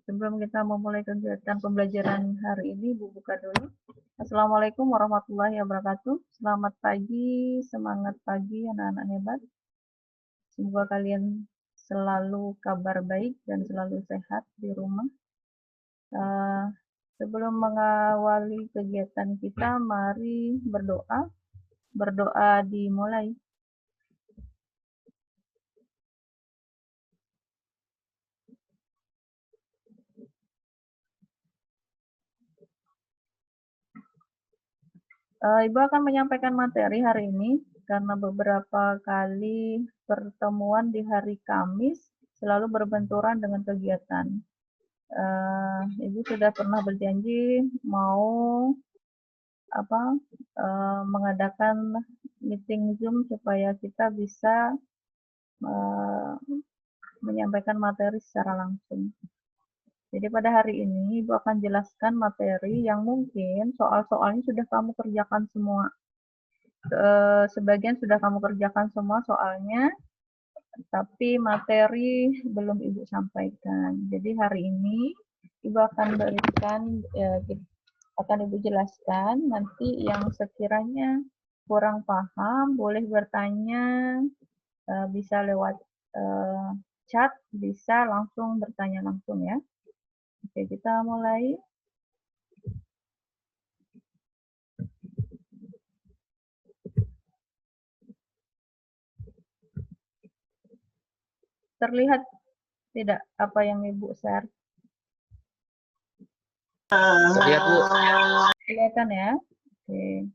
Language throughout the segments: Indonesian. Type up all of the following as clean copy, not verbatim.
Sebelum kita memulai kegiatan pembelajaran hari ini, Ibu buka dulu. Assalamualaikum warahmatullahi wabarakatuh. Selamat pagi, semangat pagi anak-anak hebat. Semoga kalian selalu kabar baik dan selalu sehat di rumah. Sebelum mengawali kegiatan kita, mari berdoa. Berdoa dimulai. Ibu akan menyampaikan materi hari ini karena beberapa kali pertemuan di hari Kamis selalu berbenturan dengan kegiatan. Ibu sudah pernah berjanji mau mengadakan meeting Zoom supaya kita bisa menyampaikan materi secara langsung. Jadi pada hari ini Ibu akan jelaskan materi yang mungkin soal-soalnya sudah kamu kerjakan semua. Sebagian sudah kamu kerjakan semua soalnya, tapi materi belum Ibu sampaikan. Jadi hari ini Ibu akan berikan, akan Ibu jelaskan. Nanti yang sekiranya kurang paham boleh bertanya, bisa lewat chat, bisa langsung bertanya langsung ya. Oke, kita mulai. Terlihat tidak apa yang Ibu share? Terlihat, Bu. Kelihatan ya? Oke.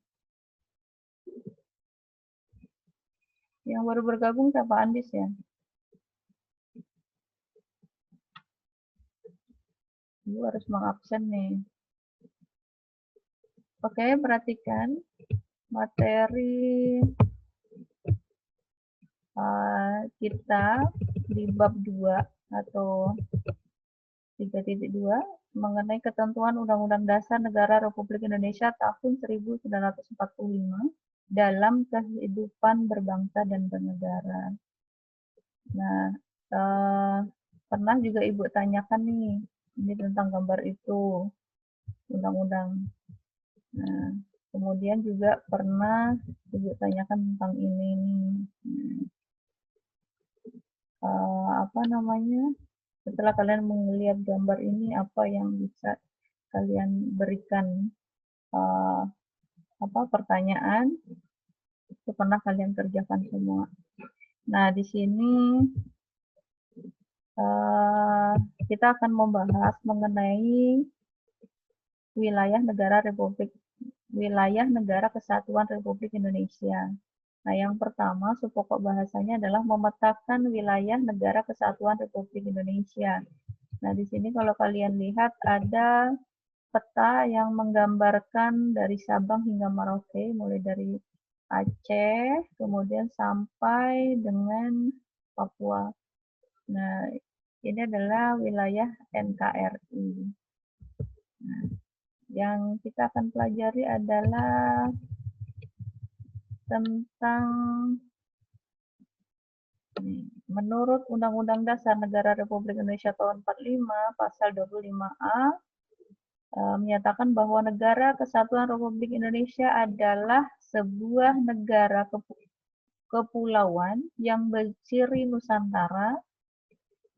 Yang baru bergabung siapa? Andis ya? Ibu harus mengabsen nih. Oke, perhatikan materi kita di bab 2 atau 3.2 mengenai ketentuan Undang-Undang Dasar Negara Republik Indonesia tahun 1945 dalam kehidupan berbangsa dan bernegara. Nah, pernah juga Ibu tanyakan nih, ini tentang gambar itu, undang-undang. Nah, kemudian juga pernah Ibu tanyakan tentang ini nih. Setelah kalian melihat gambar ini, apa yang bisa kalian berikan pertanyaan? Itu pernah kalian kerjakan semua. Nah, di sini kita akan membahas mengenai wilayah negara kesatuan Republik Indonesia. Nah, yang pertama, pokok bahasanya adalah memetakan wilayah negara kesatuan Republik Indonesia. Nah, di sini kalau kalian lihat ada peta yang menggambarkan dari Sabang hingga Merauke, mulai dari Aceh, kemudian sampai dengan Papua. Nah, ini adalah wilayah NKRI. Nah, yang kita akan pelajari adalah tentang menurut Undang-Undang Dasar Negara Republik Indonesia tahun 45 pasal 25A menyatakan bahwa negara kesatuan Republik Indonesia adalah sebuah negara kepulauan yang berciri Nusantara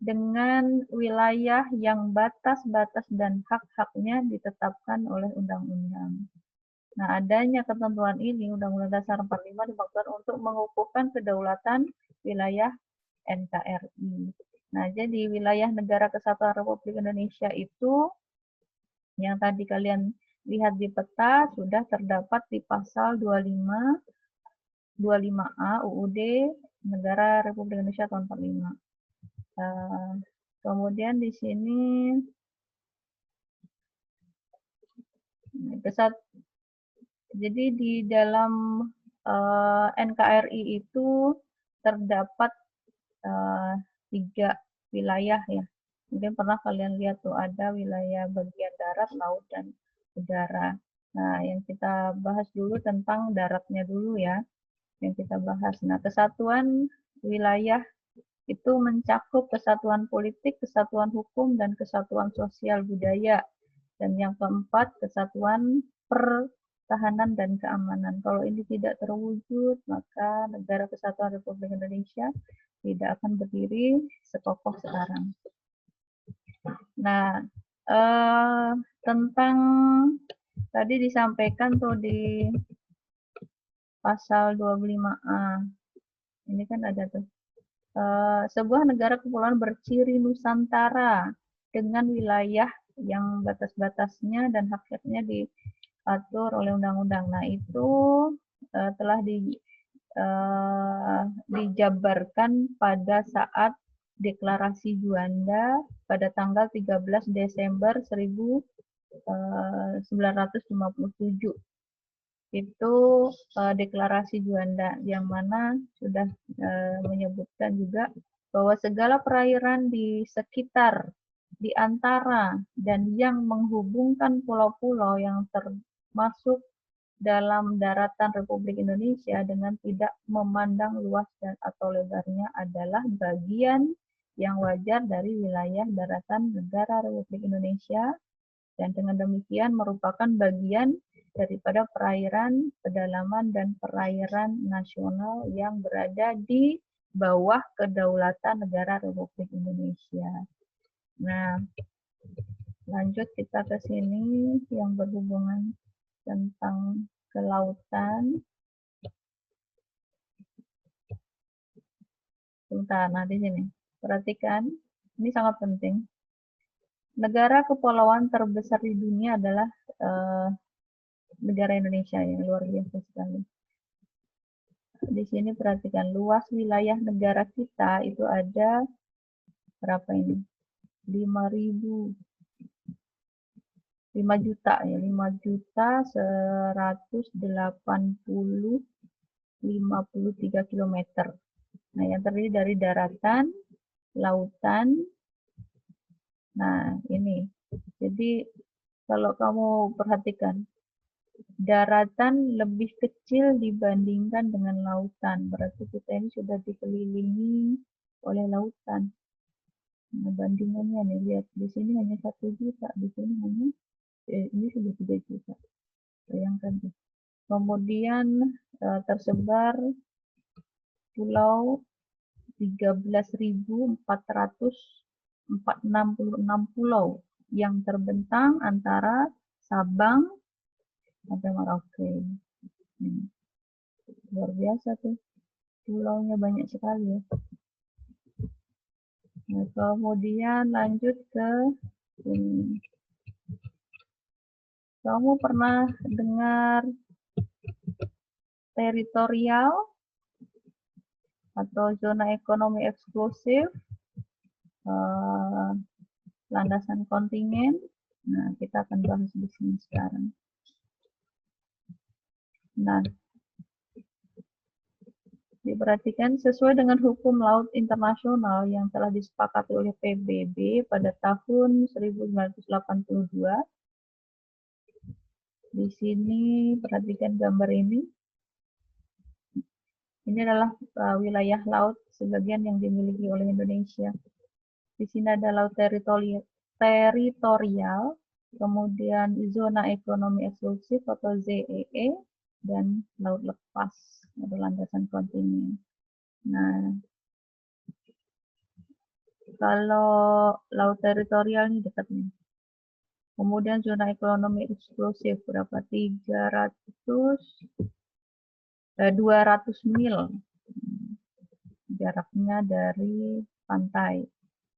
dengan wilayah yang batas-batas dan hak-haknya ditetapkan oleh undang-undang. Nah, adanya ketentuan ini, Undang-Undang Dasar 45 dimaksudkan untuk mengukuhkan kedaulatan wilayah NKRI. Nah, jadi wilayah negara kesatuan Republik Indonesia itu yang tadi kalian lihat di peta sudah terdapat di pasal 25A UUD Negara Republik Indonesia tahun 45. Kemudian di sini jadi di dalam NKRI itu terdapat 3 wilayah ya. Mungkin pernah kalian lihat tuh ada wilayah bagian darat, laut, dan udara. Nah, yang kita bahas dulu tentang daratnya dulu ya. Yang kita bahas. Nah, kesatuan wilayah itu mencakup kesatuan politik, kesatuan hukum, dan kesatuan sosial budaya. Dan yang keempat, kesatuan pertahanan dan keamanan. Kalau ini tidak terwujud, maka Negara Kesatuan Republik Indonesia tidak akan berdiri sekokoh sekarang. Nah, tentang tadi disampaikan tuh di pasal 25A. Ini kan ada tuh. Sebuah negara kepulauan berciri Nusantara dengan wilayah yang batas-batasnya dan haknya diatur oleh undang-undang. Nah, itu telah dijabarkan pada saat Deklarasi Juanda pada tanggal 13 Desember 1957. Itu Deklarasi Juanda yang mana sudah menyebutkan juga bahwa segala perairan di sekitar, di antara, dan yang menghubungkan pulau-pulau yang termasuk dalam daratan Republik Indonesia dengan tidak memandang luas dan atau lebarnya adalah bagian yang wajar dari wilayah daratan negara Republik Indonesia, dan dengan demikian merupakan bagian daripada perairan pedalaman dan perairan nasional yang berada di bawah kedaulatan negara Republik Indonesia. Nah, lanjut kita ke sini yang berhubungan tentang kelautan. Sebentar, nah di sini. Perhatikan, ini sangat penting. Negara kepulauan terbesar di dunia adalah negara Indonesia, yang luar biasa sekali. Di sini perhatikan luas wilayah negara kita itu ada berapa ini? 5 juta ya, 5.180.53 km. Nah, yang terdiri dari daratan, lautan. Nah, ini. Jadi kalau kamu perhatikan, daratan lebih kecil dibandingkan dengan lautan. Berarti kita ini sudah dikelilingi oleh lautan. Nah, bandingannya nih, lihat di sini hanya 1 juta, di sini hanya ini sudah 3 juta. Bayangkan tuh. Kemudian tersebar pulau 13.466 pulau yang terbentang antara Sabang sampai Merauke. Luar biasa tuh. Pulaunya banyak sekali ya. Nah, kemudian lanjut ke ini. Kamu pernah dengar teritorial atau zona ekonomi eksklusif, landasan kontingen? Nah, kita akan bahas di sini sekarang. Nah, diperhatikan sesuai dengan hukum laut internasional yang telah disepakati oleh PBB pada tahun 1982. Di sini perhatikan gambar ini. Ini adalah wilayah laut sebagian yang dimiliki oleh Indonesia. Di sini ada laut teritorial, kemudian zona ekonomi eksklusif atau ZEE, dan laut lepas atau landasan kontingen. Nah, kalau laut teritorial ini dekat nih. Kemudian zona ekonomi eksklusif berapa? 200 mil jaraknya dari pantai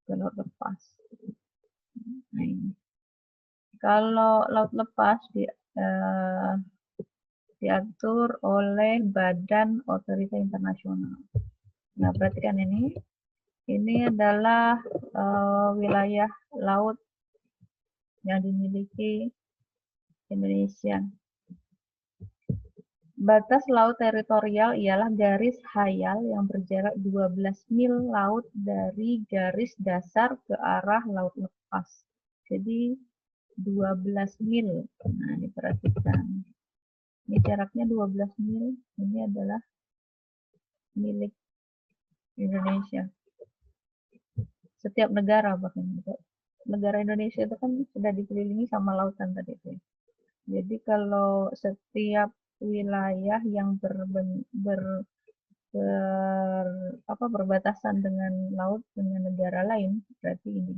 ke laut lepas. Nah, ini. Kalau laut lepas diatur oleh Badan Otorita Internasional. Nah, perhatikan ini. Ini adalah wilayah laut yang dimiliki Indonesia. Batas laut teritorial ialah garis hayal yang berjarak 12 mil laut dari garis dasar ke arah laut lepas. Jadi 12 mil. Nah, diperhatikan. Ini jaraknya 12 mil. Ini adalah milik Indonesia. setiap negara bahkan negara Indonesia itu kan sudah dikelilingi sama lautan tadi itu. Jadi kalau setiap wilayah yang berbatasan dengan laut dengan negara lain, berarti ini.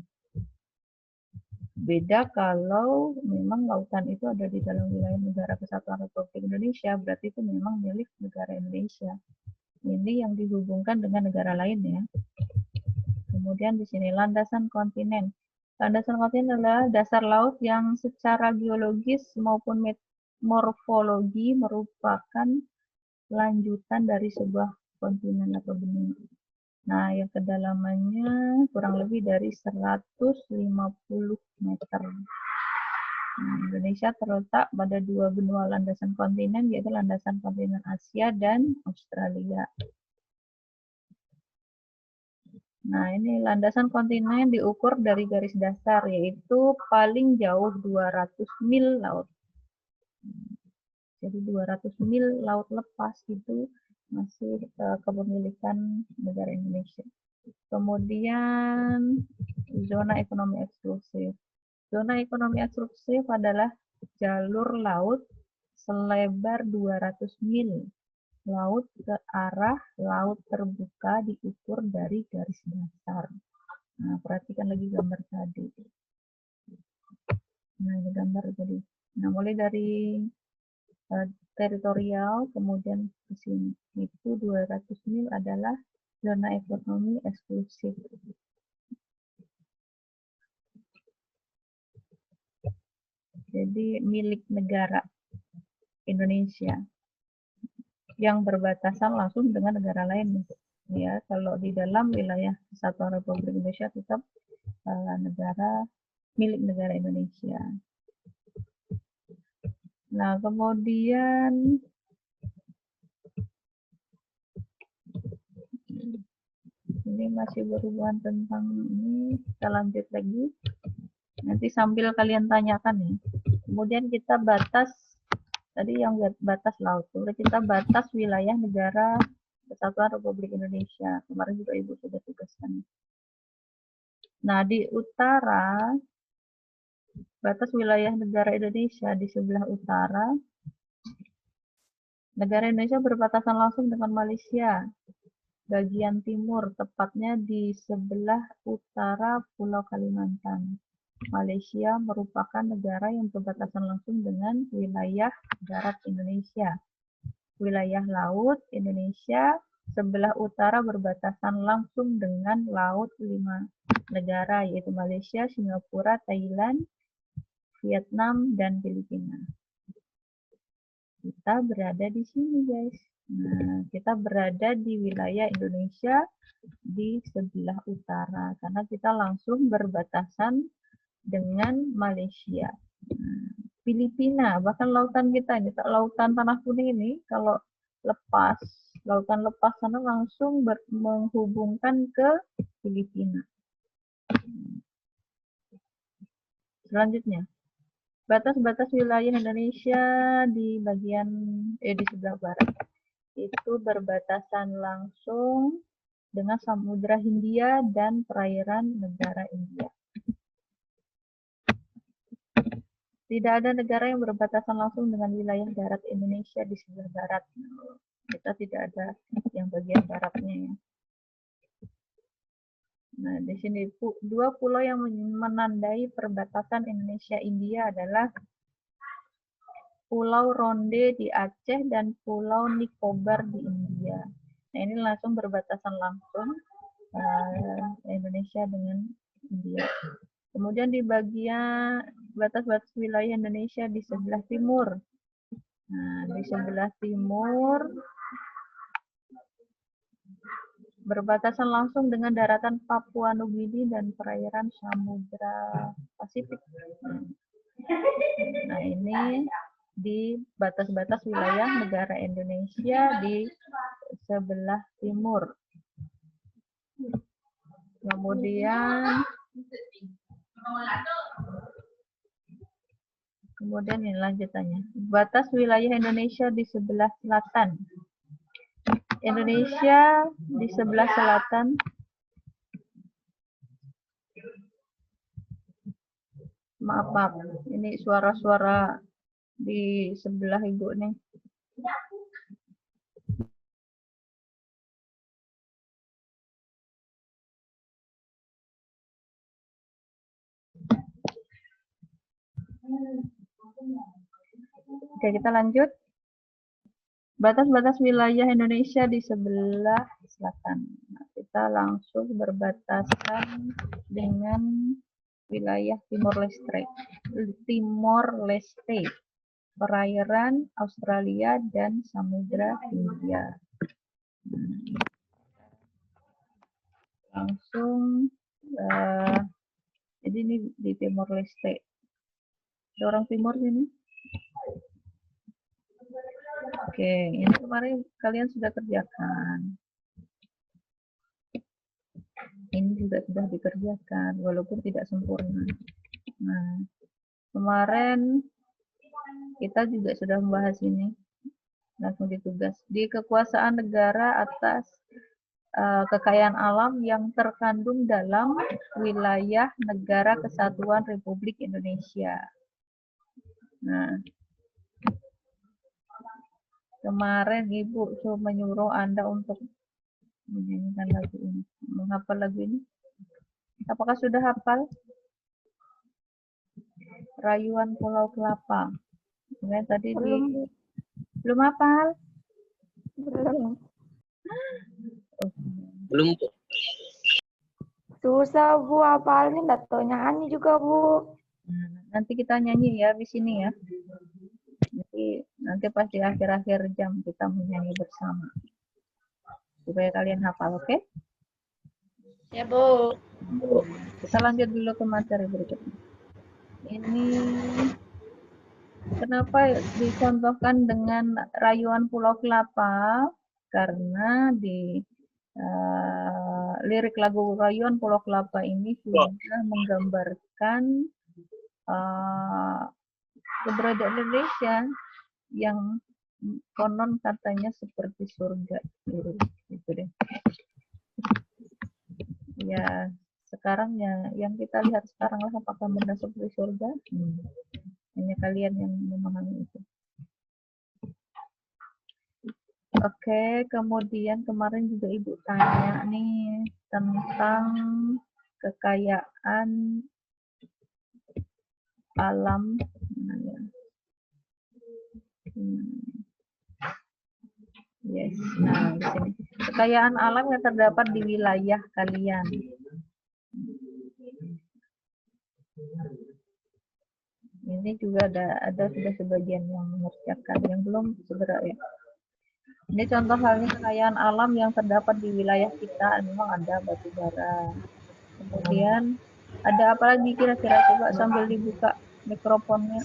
Beda kalau memang lautan itu ada di dalam wilayah negara kesatuan Republik Indonesia, berarti itu memang milik negara Indonesia. Ini yang dihubungkan dengan negara lain ya. Kemudian di sini landasan kontinen. Landasan kontinen adalah dasar laut yang secara geologis maupun morfologi merupakan lanjutan dari sebuah kontinen atau benua. Nah, yang kedalamannya kurang lebih dari 150 meter. Nah, Indonesia terletak pada dua benua landasan kontinen, yaitu landasan kontinen Asia dan Australia. Nah, ini landasan kontinen diukur dari garis dasar, yaitu paling jauh 200 mil laut. Jadi 200 mil laut lepas itu masih kepemilikan negara Indonesia. Kemudian zona ekonomi eksklusif. Zona ekonomi eksklusif adalah jalur laut selebar 200 mil laut ke arah laut terbuka diukur dari garis dasar. Nah, perhatikan lagi gambar tadi. Nah, ini gambar tadi. Nah, mulai dari teritorial, kemudian ke sini. Itu 200 mil adalah zona ekonomi eksklusif. Jadi milik negara Indonesia yang berbatasan langsung dengan negara lain. Ya, kalau di dalam wilayah Kesatuan Republik Indonesia tetap negara milik negara Indonesia. Nah, kemudian ini masih berhubungan tentang ini, kita lanjut lagi. Nanti sambil kalian tanyakan ya. Kemudian kita batas, tadi yang batas laut. Kemudian kita batas wilayah negara Kesatuan Republik Indonesia. Kemarin juga Ibu sudah tugaskan. Nah, di utara, batas wilayah negara Indonesia di sebelah utara, negara Indonesia berbatasan langsung dengan Malaysia. Bagian timur, tepatnya di sebelah utara Pulau Kalimantan. Malaysia merupakan negara yang berbatasan langsung dengan wilayah darat Indonesia. Wilayah laut Indonesia sebelah utara berbatasan langsung dengan laut 5 negara, yaitu Malaysia, Singapura, Thailand, Vietnam, dan Filipina. Kita berada di sini, guys. Nah, kita berada di wilayah Indonesia di sebelah utara, karena kita langsung berbatasan dengan Malaysia. Nah, Filipina, bahkan lautan kita ini, lautan Tanah Kuning ini, kalau lepas, lautan lepas sana langsung menghubungkan ke Filipina. Selanjutnya, batas-batas wilayah Indonesia di bagian di sebelah barat itu berbatasan langsung dengan Samudra Hindia dan perairan negara India. Tidak ada negara yang berbatasan langsung dengan wilayah darat Indonesia di sebelah barat. Kita tidak ada yang bagian baratnya ya. Nah, di sini dua pulau yang menandai perbatasan Indonesia-India adalah Pulau Ronde di Aceh dan Pulau Nicobar di India. Nah, ini langsung berbatasan langsung Indonesia dengan India. Kemudian di bagian batas-batas wilayah Indonesia di sebelah timur. Nah, di sebelah timur berbatasan langsung dengan daratan Papua Nugini dan perairan Samudra Pasifik. Nah, ini di batas-batas wilayah negara Indonesia di sebelah timur. Kemudian ini lanjutannya. Batas wilayah Indonesia di sebelah selatan. Indonesia di sebelah selatan Maaf, ini suara-suara di sebelah Ibu nih. Oke, kita lanjut. Batas-batas wilayah Indonesia di sebelah selatan. Nah, kita langsung berbatasan dengan wilayah Timor Leste. Perairan Australia dan Samudra Hindia. Langsung, jadi ini di Timor Leste. Ada orang Timor sini? Oke, ini kemarin kalian sudah kerjakan. Ini juga sudah dikerjakan, walaupun tidak sempurna. Nah, kemarin kita juga sudah membahas ini. Langsung ditugas. Di kekuasaan negara atas kekayaan alam yang terkandung dalam wilayah Negara Kesatuan Republik Indonesia. Nah, kemarin Ibu menyuruh Anda untuk menyanyikan lagu ini, menghafal lagu ini. Apakah sudah hafal? Rayuan Pulau Kelapa. Ya, tadi belum hafal? Belum. Susah Bu, hafalnya nggak tahu nyanyi juga Bu. Nanti kita nyanyi ya di sini ya. Nanti pas di akhir-akhir jam kita menyanyi bersama. Supaya kalian hafal, oke? Ya Bu. Kita lanjut dulu ke materi berikutnya. Ini kenapa dicontohkan dengan Rayuan Pulau Kelapa? Karena di lirik lagu Rayuan Pulau Kelapa ini sudah menggambarkan keberadaan Indonesia yang konon katanya seperti surga, gitu deh. Ya, sekarang ya yang kita lihat sekarang lah, apakah benar seperti surga? Hanya kalian yang memahami itu. Oke, kemudian kemarin juga Ibu tanya nih tentang kekayaan alam. Yes, nah di sini kekayaan alam yang terdapat di wilayah kalian. Ini juga ada sudah sebagian yang mengerjakan, yang belum segera ya. Ini contoh halnya kekayaan alam yang terdapat di wilayah kita, memang ada batu bara. Kemudian ada apa lagi kira-kira, coba sambil dibuka mikrofonnya.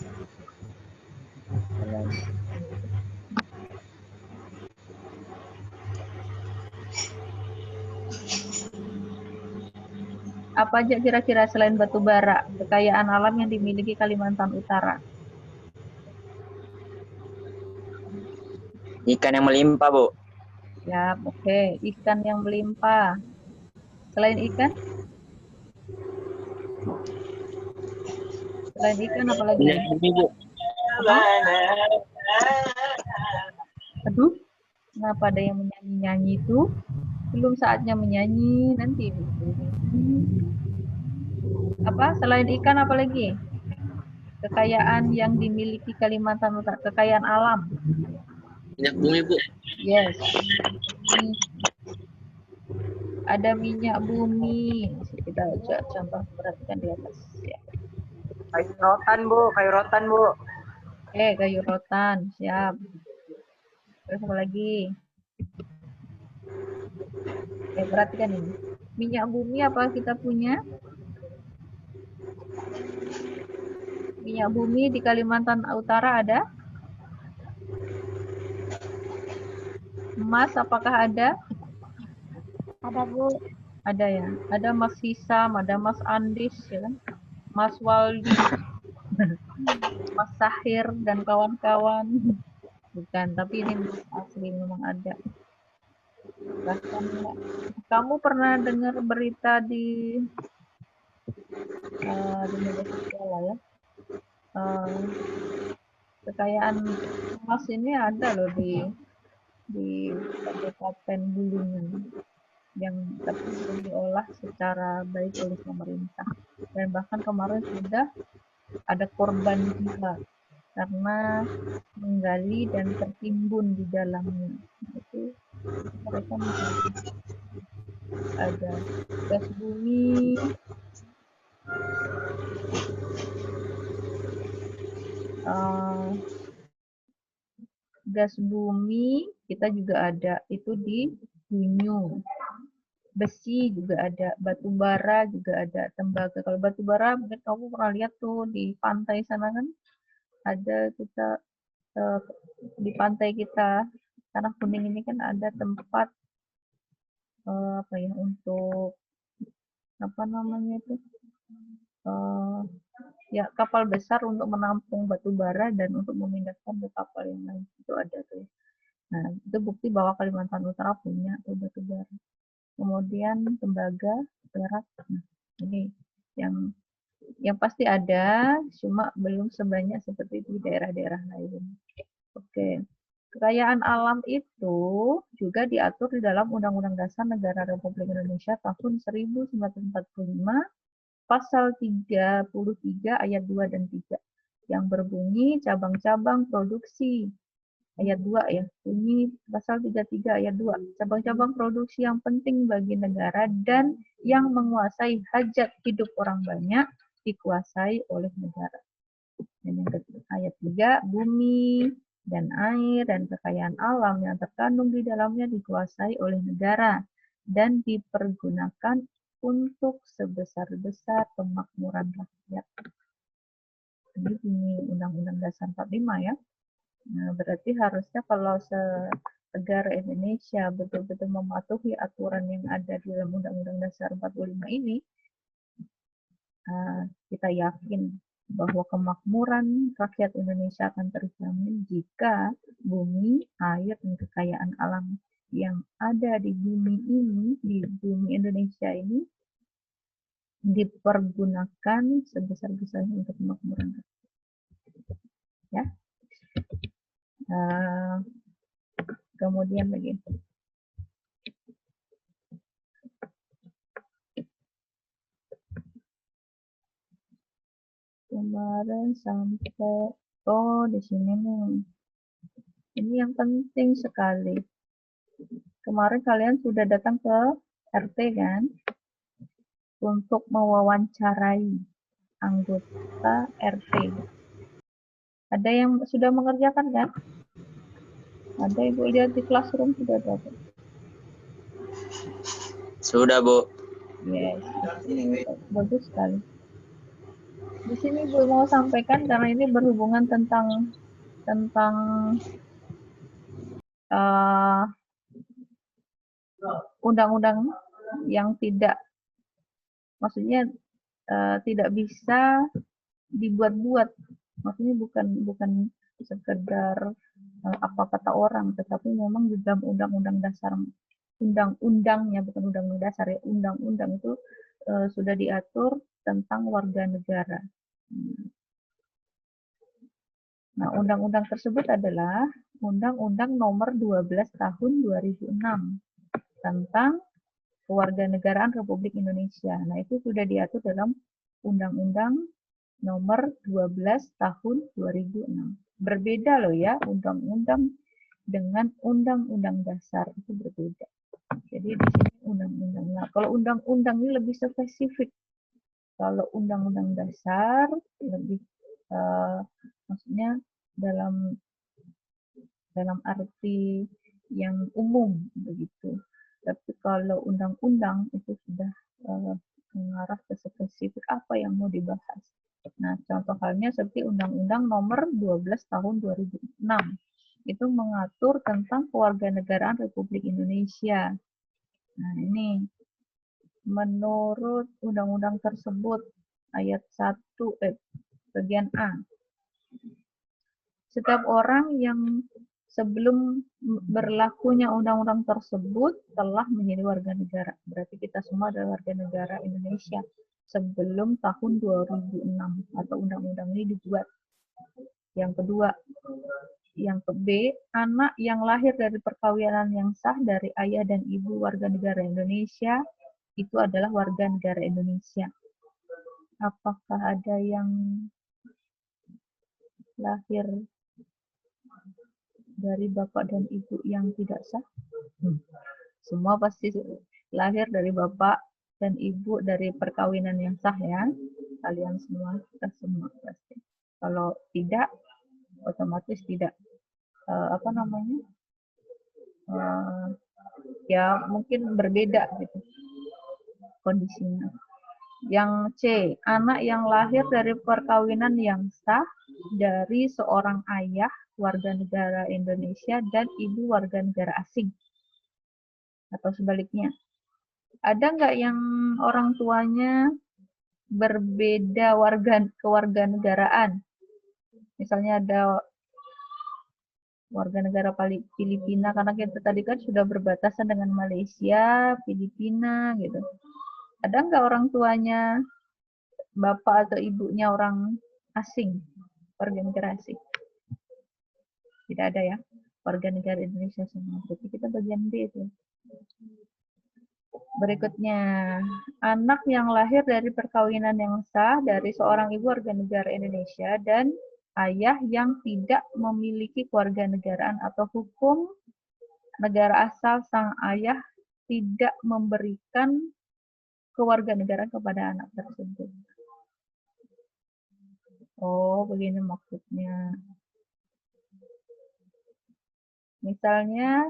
Apa aja kira-kira selain batu bara, kekayaan alam yang dimiliki Kalimantan Utara? Ikan yang melimpah, Bu. Ya, oke. Ikan yang melimpah. Selain ikan? Selain ikan apa lagi? Ini, Bu. Apa? Aduh, kenapa ada yang menyanyi-nyanyi itu? Belum saatnya menyanyi, nanti. Apa? Selain ikan apa lagi? Kekayaan yang dimiliki Kalimantan Utara, kekayaan alam. Minyak bumi, Bu. Yes. Ada minyak bumi. Kita contoh perhatikan di atas ya. Kayu rotan, Bu. Kayu rotan, Bu. Oke, kayu rotan. Siap. Terus apa lagi? Oke, perhatikan ini. Minyak bumi apa kita punya? Minyak bumi di Kalimantan Utara ada? Emas apakah ada? Ada Bu. Ada ya. Ada Mas Hisam, ada Mas Andis, ya kan? Mas Waldi, Mas Sahir dan kawan-kawan. Bukan, tapi ini asli memang ada. Bahkan kamu pernah dengar berita di di media sosial lah ya. Kekayaan emas ini ada loh di Kabupaten Bulungan yang tapi belum diolah secara baik oleh pemerintah. Dan bahkan kemarin sudah ada korban jiwa karena menggali dan tertimbun di dalamnya. Itu mereka mencari ada gas bumi, kita juga ada itu di Bunyu. Besi juga ada, batu bara juga ada, tembaga. Kalau batu bara mungkin kamu pernah lihat tuh di pantai sana kan ada kita di pantai kita Tanah Kuning ini kan ada tempat apa ya untuk apa namanya itu ya kapal besar untuk menampung batu bara dan untuk memindahkan ke kapal yang lain itu ada tuh. Nah itu bukti bahwa Kalimantan Utara punya tuh batu bara. Kemudian tembaga, perak. Nah, ini yang pasti ada, cuma belum sebanyak seperti di daerah-daerah lain. Oke. Kekayaan alam itu juga diatur di dalam Undang-Undang Dasar Negara Republik Indonesia tahun 1945, pasal 33 ayat 2 dan 3, yang berbunyi cabang-cabang produksi. Ayat 2 ya, bunyi pasal 33 ayat 2. Cabang-cabang produksi yang penting bagi negara dan yang menguasai hajat hidup orang banyak dikuasai oleh negara. Dan yang ketiga, ayat 3, bumi dan air dan kekayaan alam yang terkandung di dalamnya dikuasai oleh negara dan dipergunakan untuk sebesar-besar pemakmuran rakyat. Ini bunyi Undang-Undang Dasar 45 ya. Nah, berarti harusnya kalau negara Indonesia betul-betul mematuhi aturan yang ada di dalam Undang-Undang Dasar 45 ini, kita yakin bahwa kemakmuran rakyat Indonesia akan terjamin jika bumi, air, dan kekayaan alam yang ada di bumi ini, di bumi Indonesia ini, dipergunakan sebesar-besarnya untuk kemakmuran rakyat. Ya. Kemudian lagi kemarin sampai di sini nih, ini yang penting sekali. Kemarin kalian sudah datang ke RT kan untuk mewawancarai anggota RT. Ada yang sudah mengerjakan kan? Ada Ibu lihat di classroom sudah ada. Sudah, Bu. Yes, bagus sekali. Di sini Ibu mau sampaikan karena ini berhubungan tentang undang-undang yang tidak, maksudnya tidak bisa dibuat-buat. Maksudnya bukan sekedar apa kata orang, tetapi memang di dalam undang-undang dasar, undang-undangnya bukan undang-undang dasar ya, undang-undang itu sudah diatur tentang warga negara. Nah, undang-undang tersebut adalah Undang-Undang Nomor 12 Tahun 2006 tentang Kewarganegaraan Republik Indonesia. Nah, itu sudah diatur dalam Undang-Undang Nomor 12 Tahun 2006. Berbeda loh ya, undang-undang dengan undang-undang dasar itu berbeda. Jadi di sini undang-undang. Nah, kalau undang-undang ini lebih spesifik. Kalau undang-undang dasar lebih maksudnya dalam arti yang umum begitu. Tapi kalau undang-undang itu sudah mengarah ke spesifik apa yang mau dibahas. Nah, contoh halnya seperti Undang-Undang Nomor 12 Tahun 2006. Itu mengatur tentang kewarganegaraan Republik Indonesia. Nah, ini menurut undang-undang tersebut ayat 1 bagian A. Setiap orang yang sebelum berlakunya undang-undang tersebut telah menjadi warga negara. Berarti kita semua adalah warga negara Indonesia. sebelum tahun 2006 atau undang-undang ini dibuat. Yang kedua, yang ke B, anak yang lahir dari perkawinan yang sah dari ayah dan ibu warga negara Indonesia itu adalah warga negara Indonesia. Apakah ada yang lahir dari bapak dan ibu yang tidak sah? Semua pasti lahir dari bapak dan ibu dari perkawinan yang sah ya. Kalian semua, kita semua pasti. Kalau tidak, otomatis tidak. Ya mungkin berbeda gitu kondisinya. Yang C, anak yang lahir dari perkawinan yang sah dari seorang ayah warga negara Indonesia dan ibu warga negara asing. Atau sebaliknya. Ada nggak yang orang tuanya berbeda kewarganegaraan? Misalnya ada warga negara Filipina, karena kita tadi kan sudah berbatasan dengan Malaysia, Filipina gitu. Ada nggak orang tuanya, bapak atau ibunya orang asing, warga negara asing? Tidak ada ya, warga negara Indonesia semua. Berarti kita bagian B itu. Berikutnya, anak yang lahir dari perkawinan yang sah dari seorang ibu warga negara Indonesia dan ayah yang tidak memiliki kewarganegaraan atau hukum negara asal sang ayah tidak memberikan kewarganegaraan kepada anak tersebut. Oh, begini maksudnya. Misalnya,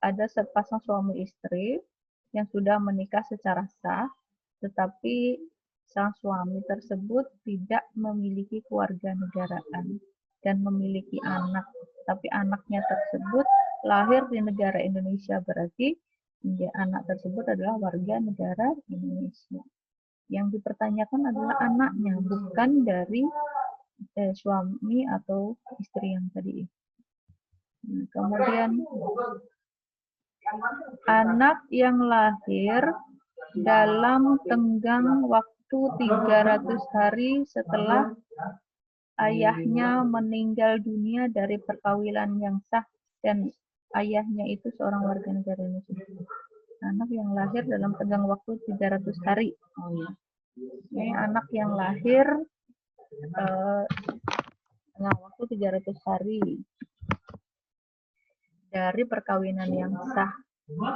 ada sepasang suami istri yang sudah menikah secara sah, tetapi sang suami tersebut tidak memiliki kewarganegaraan dan memiliki anak, tapi anaknya tersebut lahir di negara Indonesia, berarti anak tersebut adalah warga negara Indonesia. Yang dipertanyakan adalah anaknya, bukan dari suami atau istri yang tadi. Kemudian anak yang lahir dalam tenggang waktu 300 hari setelah ayahnya meninggal dunia dari perkawinan yang sah dan ayahnya itu seorang warga negara Indonesia. Anak yang lahir dalam tenggang waktu 300 hari. Oh iya. Ini anak yang lahir tenggang waktu 300 hari dari perkawinan yang sah. Oh,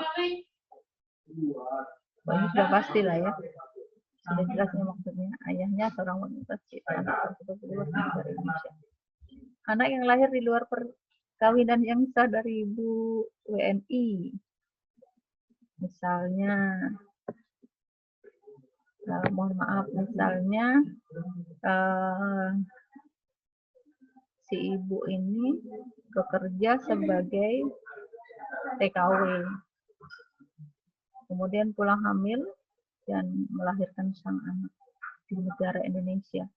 ini sudah pasti lah ya. Sudah jelasnya maksudnya. Ayahnya seorang wanita, anak tersebut di luar negara Indonesia. Anak yang lahir di luar perkawinan yang sah dari ibu WNI. Misalnya, mohon maaf, misalnya si ibu ini bekerja sebagai TKW, kemudian pulang hamil dan melahirkan sang anak di negara Indonesia.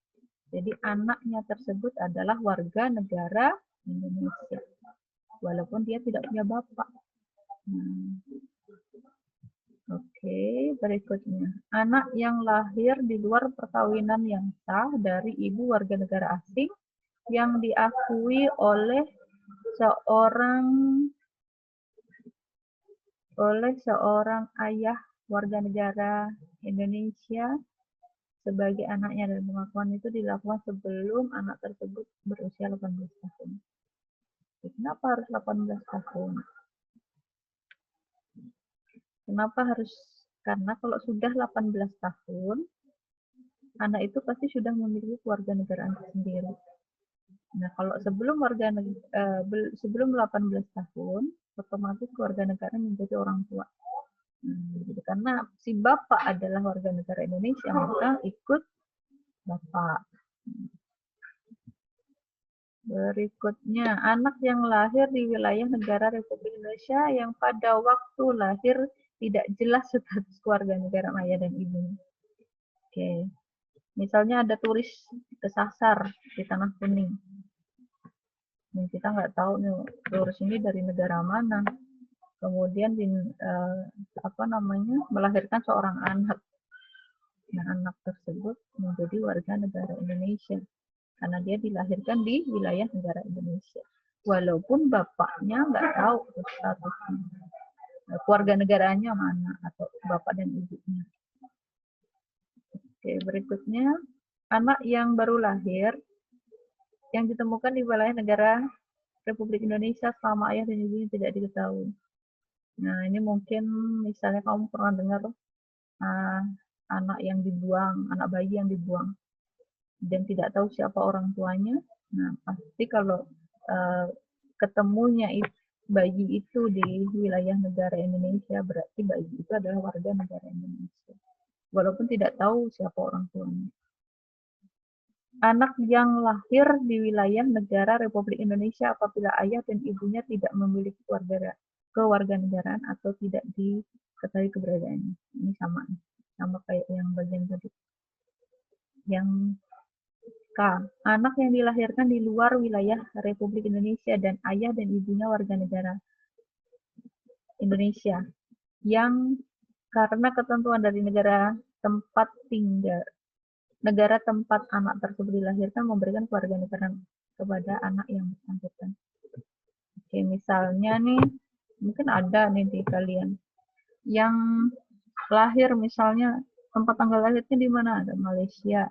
Jadi anaknya tersebut adalah warga negara Indonesia, walaupun dia tidak punya bapak. Oke, berikutnya. Anak yang lahir di luar perkawinan yang sah dari ibu warga negara asing yang diakui oleh seorang ayah warga negara Indonesia sebagai anaknya, dan pengakuan itu dilakukan sebelum anak tersebut berusia 18 tahun. Kenapa harus 18 tahun? Kenapa harus? Karena kalau sudah 18 tahun, anak itu pasti sudah memiliki kewarganegaraan sendiri. Nah, kalau sebelum 18 tahun, otomatis kewarganegaraan menjadi orang tua. Karena si bapak adalah warga negara Indonesia, maka ikut bapak. Berikutnya, anak yang lahir di wilayah negara Republik Indonesia yang pada waktu lahir tidak jelas status kewarganegaraan ayah dan ibunya. Oke. Misalnya ada turis kesasar di Tanah Kuning. Nah, kita nggak tahu nih turis ini dari negara mana. Kemudian melahirkan seorang anak. Nah, anak tersebut menjadi warga negara Indonesia karena dia dilahirkan di wilayah negara Indonesia. Walaupun bapaknya nggak tahu statusnya, keluarga negaranya mana atau bapak dan ibunya. Oke, berikutnya anak yang baru lahir yang ditemukan di wilayah negara Republik Indonesia selama ayah dan ibunya tidak diketahui. Nah, ini mungkin misalnya kamu pernah dengar anak yang dibuang, anak bayi yang dibuang dan tidak tahu siapa orang tuanya. Nah, pasti kalau ketemunya bayi itu di wilayah negara Indonesia, berarti bayi itu adalah warga negara Indonesia. Walaupun tidak tahu siapa orang tuanya. Anak yang lahir di wilayah negara Republik Indonesia apabila ayah dan ibunya tidak memiliki kewarganegaraan atau tidak diketahui keberadaannya. Ini sama kayak yang bagian tadi. Yang K. Anak yang dilahirkan di luar wilayah Republik Indonesia dan ayah dan ibunya warga negara Indonesia yang karena ketentuan dari negara tempat anak tersebut dilahirkan memberikan kewarganegaraan kepada anak yang bersangkutan. Oke, misalnya nih, mungkin ada nih di kalian yang lahir misalnya tempat tanggal lahirnya di mana? Ada Malaysia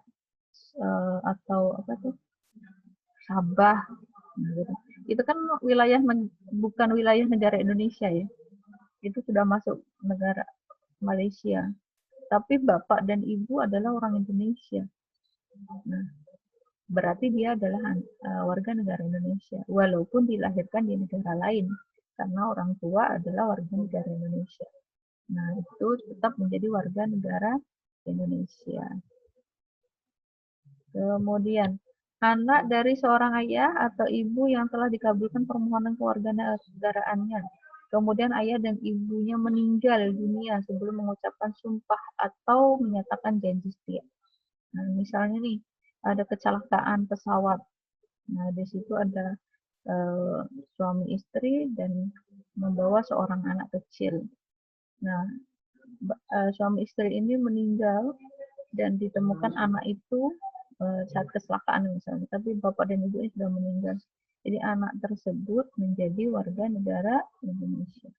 atau apa tuh? Sabah. Nah, gitu. Itu kan bukan wilayah negara Indonesia ya. Itu sudah masuk negara Malaysia. Tapi bapak dan ibu adalah orang Indonesia. Nah, berarti dia adalah warga negara Indonesia, walaupun dilahirkan di negara lain, karena orang tua adalah warga negara Indonesia. Nah, itu tetap menjadi warga negara Indonesia. Kemudian, anak dari seorang ayah atau ibu yang telah dikabulkan permohonan kewarganegaraannya. Kemudian ayah dan ibunya meninggal dunia sebelum mengucapkan sumpah atau menyatakan janji setia. Nah, misalnya nih, ada kecelakaan pesawat. Nah, di situ ada suami istri dan membawa seorang anak kecil. Nah, suami istri ini meninggal dan ditemukan anak itu saat kecelakaan misalnya, tapi bapak dan ibunya sudah meninggal. Jadi anak tersebut menjadi warga negara Indonesia.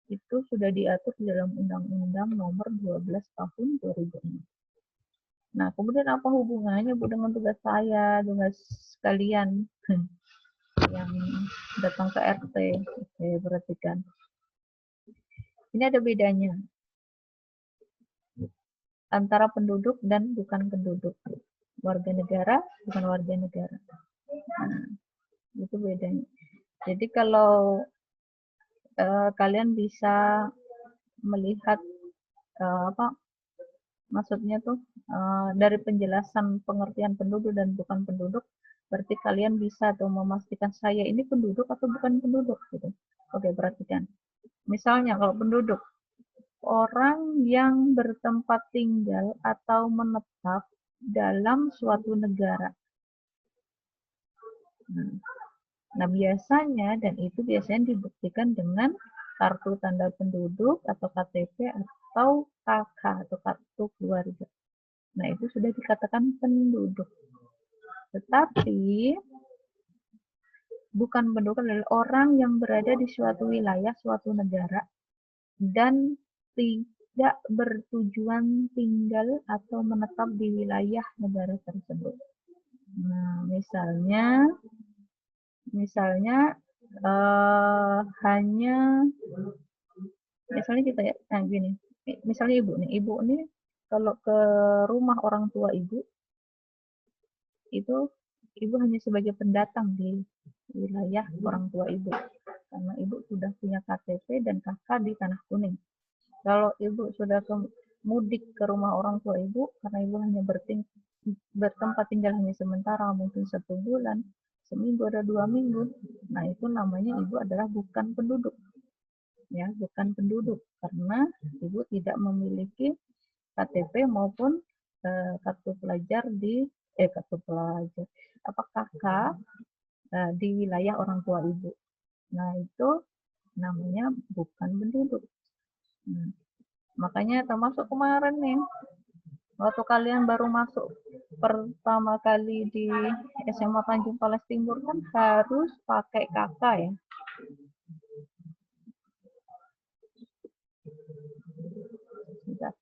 Itu sudah diatur dalam Undang-Undang Nomor 12 Tahun 2006. Nah, kemudian apa hubungannya Bu dengan tugas kalian yang datang ke RT? Oke, perhatikan. Ini ada bedanya antara penduduk dan bukan penduduk. Warga negara, bukan warga negara. Nah, itu bedanya. Jadi kalau kalian bisa melihat maksudnya tuh dari penjelasan pengertian penduduk dan bukan penduduk, berarti kalian bisa tuh memastikan saya ini penduduk atau bukan penduduk gitu. Oke, perhatikan. Misalnya kalau penduduk, orang yang bertempat tinggal atau menetap dalam suatu negara. Nah, biasanya, dan itu biasanya dibuktikan dengan kartu tanda penduduk atau KTP atau KK atau kartu keluarga. Nah, itu sudah dikatakan penduduk. Tetapi, bukan penduduk adalah orang yang berada di suatu wilayah, suatu negara, dan tidak bertujuan tinggal atau menetap di wilayah negara tersebut. Nah, misalnya hanya misalnya kita ya, nah gini, misalnya ibu nih kalau ke rumah orang tua ibu itu ibu hanya sebagai pendatang di wilayah orang tua ibu karena ibu sudah punya KTP dan KK di Tanah Kuning. Kalau ibu sudah mudik ke rumah orang tua ibu karena ibu hanya bertempat tinggal hanya sementara, mungkin 1 bulan, seminggu atau 2 minggu, nah itu namanya ibu adalah bukan penduduk, ya, bukan penduduk karena ibu tidak memiliki KTP maupun kartu pelajar KK di wilayah orang tua ibu. Nah itu namanya bukan penduduk. Makanya termasuk kemarin nih Waktu kalian baru masuk pertama kali di SMA Tanjung Palas Timur kan harus pakai KK ya. Bentar.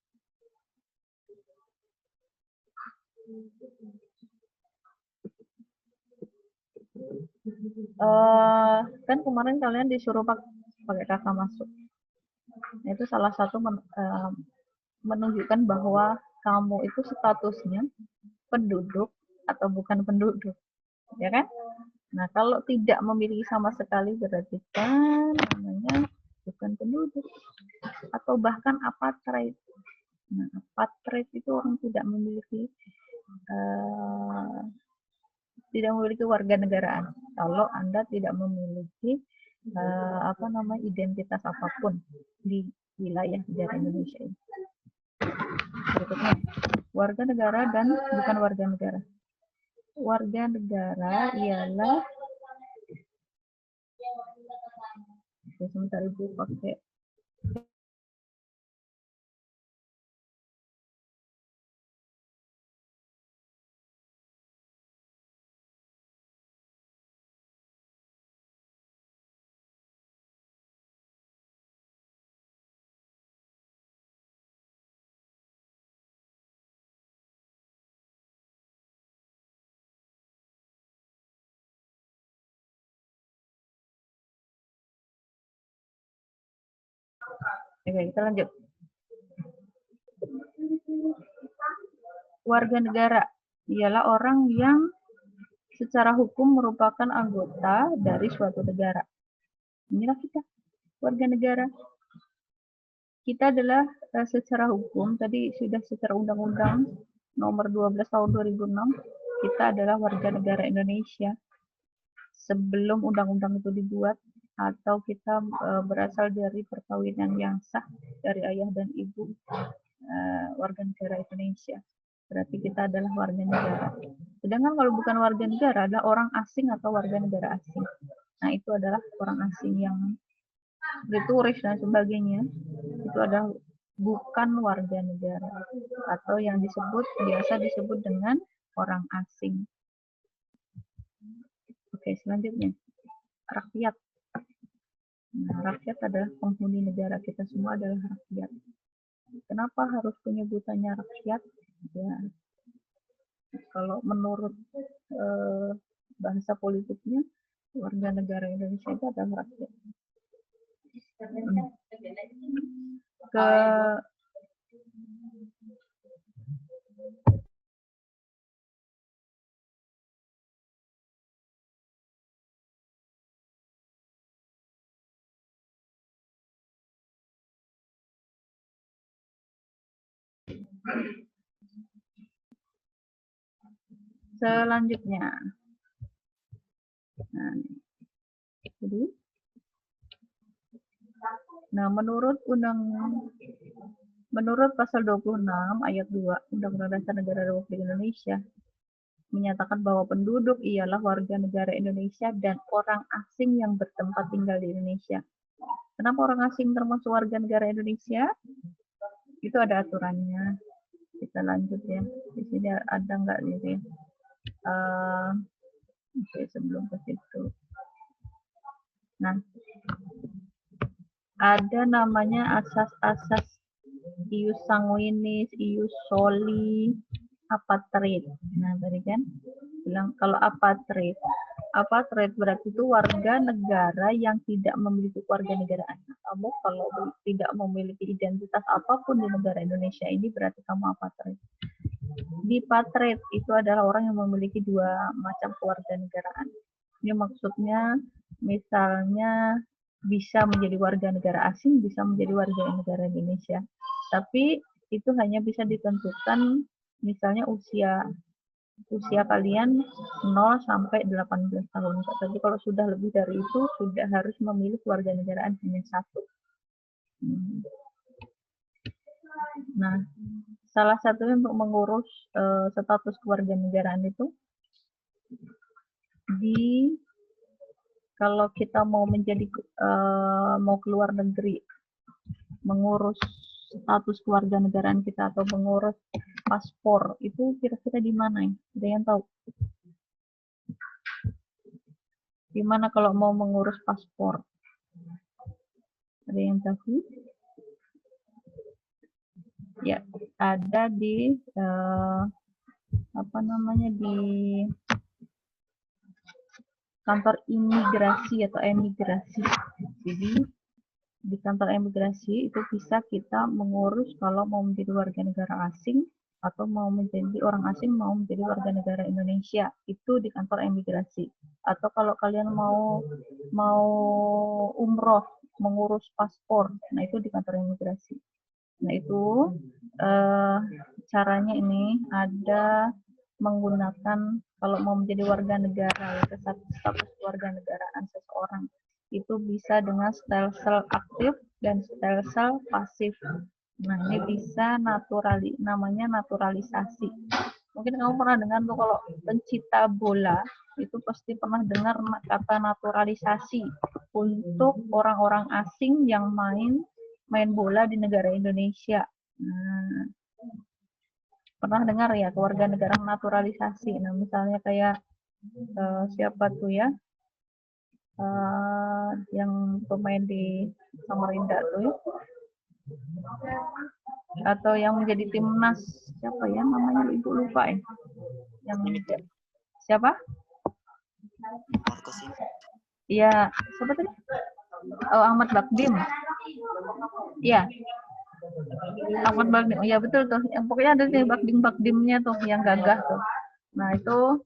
Kan kemarin kalian disuruh pakai KK masuk. Itu salah satu menunjukkan bahwa kamu itu statusnya penduduk atau bukan penduduk, ya kan? Nah, kalau tidak memiliki sama sekali berarti kan namanya bukan penduduk atau bahkan apartheid. Nah, apartheid itu orang tidak memiliki warga negaraan. Kalau Anda tidak memiliki identitas apapun di wilayah negara Indonesia ini. Berikutnya, warga negara dan bukan warga negara. Warga negara ialah, sebentar Ibu pakai Oke, kita lanjut. Warga negara ialah orang yang secara hukum merupakan anggota dari suatu negara. Inilah kita, warga negara. Kita adalah secara hukum, tadi sudah secara undang-undang nomor 12 tahun 2006, kita adalah warga negara Indonesia. Sebelum undang-undang itu dibuat, atau kita berasal dari perkawinan yang sah dari ayah dan ibu warga negara Indonesia. Berarti kita adalah warga negara. Sedangkan kalau bukan warga negara adalah orang asing atau warga negara asing. Nah, itu adalah orang asing yang berturis dan sebagainya. Itu adalah bukan warga negara atau yang biasa disebut dengan orang asing. Oke, selanjutnya rakyat. Nah, rakyat adalah penghuni negara, kita semua adalah rakyat. Kenapa harus penyebutannya rakyat? Ya, kalau menurut bahasa politiknya, warga negara Indonesia itu adalah rakyat. Selanjutnya, menurut pasal 26 ayat 2 Undang-Undang Dasar Negara Republik Indonesia menyatakan bahwa penduduk ialah warga negara Indonesia dan orang asing yang bertempat tinggal di Indonesia. Kenapa orang asing termasuk warga negara Indonesia? Itu ada aturannya. Kita lanjut ya. Di sini ada nggak ini? Oke, sebelum ke situ. Nah, ada namanya asas-asas ius sanguinis, ius soli, apatrid. Nah, tadi kan bilang kalau apatrid berarti itu warga negara yang tidak memiliki kewarganegaraan. Kamu kalau tidak memiliki identitas apapun di negara Indonesia ini berarti kamu apatrid. Dipatrid itu adalah orang yang memiliki dua macam kewarganegaraan. Ini maksudnya misalnya bisa menjadi warga negara asing, bisa menjadi warga negara Indonesia. Tapi itu hanya bisa ditentukan misalnya usia kalian 0 sampai 18 tahun. Tapi kalau sudah lebih dari itu sudah harus memilih kewarganegaraan hanya satu. Nah, salah satunya untuk mengurus status kewarganegaraan itu kalau kita mau mau keluar negeri mengurus status kewarganegaraan kita atau mengurus paspor itu kira-kira di mana ya? Ada yang tahu? Di mana kalau mau mengurus paspor? Ada yang tahu? Ya, ada di apa namanya, di kantor imigrasi atau emigrasi. Jadi di kantor emigrasi itu bisa kita mengurus kalau mau menjadi warga negara asing atau mau menjadi orang asing mau menjadi warga negara Indonesia, itu di kantor emigrasi. Atau kalau kalian mau umroh, mengurus paspor, nah itu di kantor imigrasi. Nah itu caranya ini ada menggunakan kalau mau menjadi warga negara, status warga negaraan seseorang itu bisa dengan stelsel aktif dan stelsel pasif. Nah ini bisa namanya naturalisasi. Mungkin kamu pernah dengar tuh kalau pencipta bola itu pasti pernah dengar kata naturalisasi untuk orang-orang asing yang main bola di negara Indonesia. Nah, pernah dengar ya kewarganegaraan naturalisasi. Nah, misalnya kayak siapa tuh ya? Yang pemain di Samarinda tuh ya? Atau yang menjadi timnas siapa ya namanya, ibu lupa ya? Yang siapa? Iya, siapa tadi? Oh, Ahmad Bakdim. Iya. Ahmad Bakdim. Oh, ya betul tuh. Yang pokoknya ada sih Bakdim-Bakdimnya tuh yang gagah tuh. Nah, itu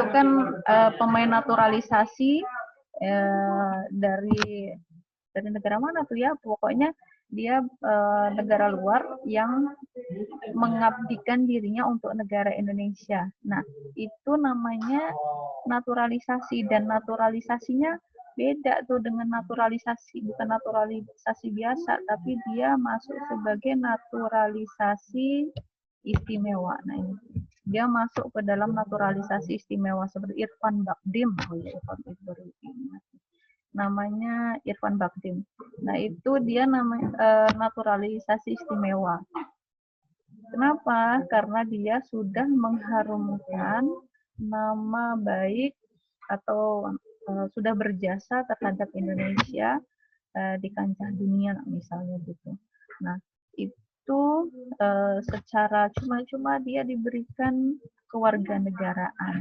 kan pemain naturalisasi dari negara mana tuh ya? Pokoknya dia negara luar yang mengabdikan dirinya untuk negara Indonesia. Nah, itu namanya naturalisasi, dan naturalisasinya beda tuh dengan naturalisasi, bukan naturalisasi biasa, tapi dia masuk sebagai naturalisasi istimewa. Nah, ini dia masuk ke dalam naturalisasi istimewa seperti Irfan Bakdim. Oh ya, namanya Irfan Bakdim. Nah, itu dia namanya naturalisasi istimewa. Kenapa? Karena dia sudah mengharumkan nama baik atau sudah berjasa terhadap Indonesia di kancah dunia misalnya gitu. Nah, itu secara cuma-cuma dia diberikan kewarganegaraan.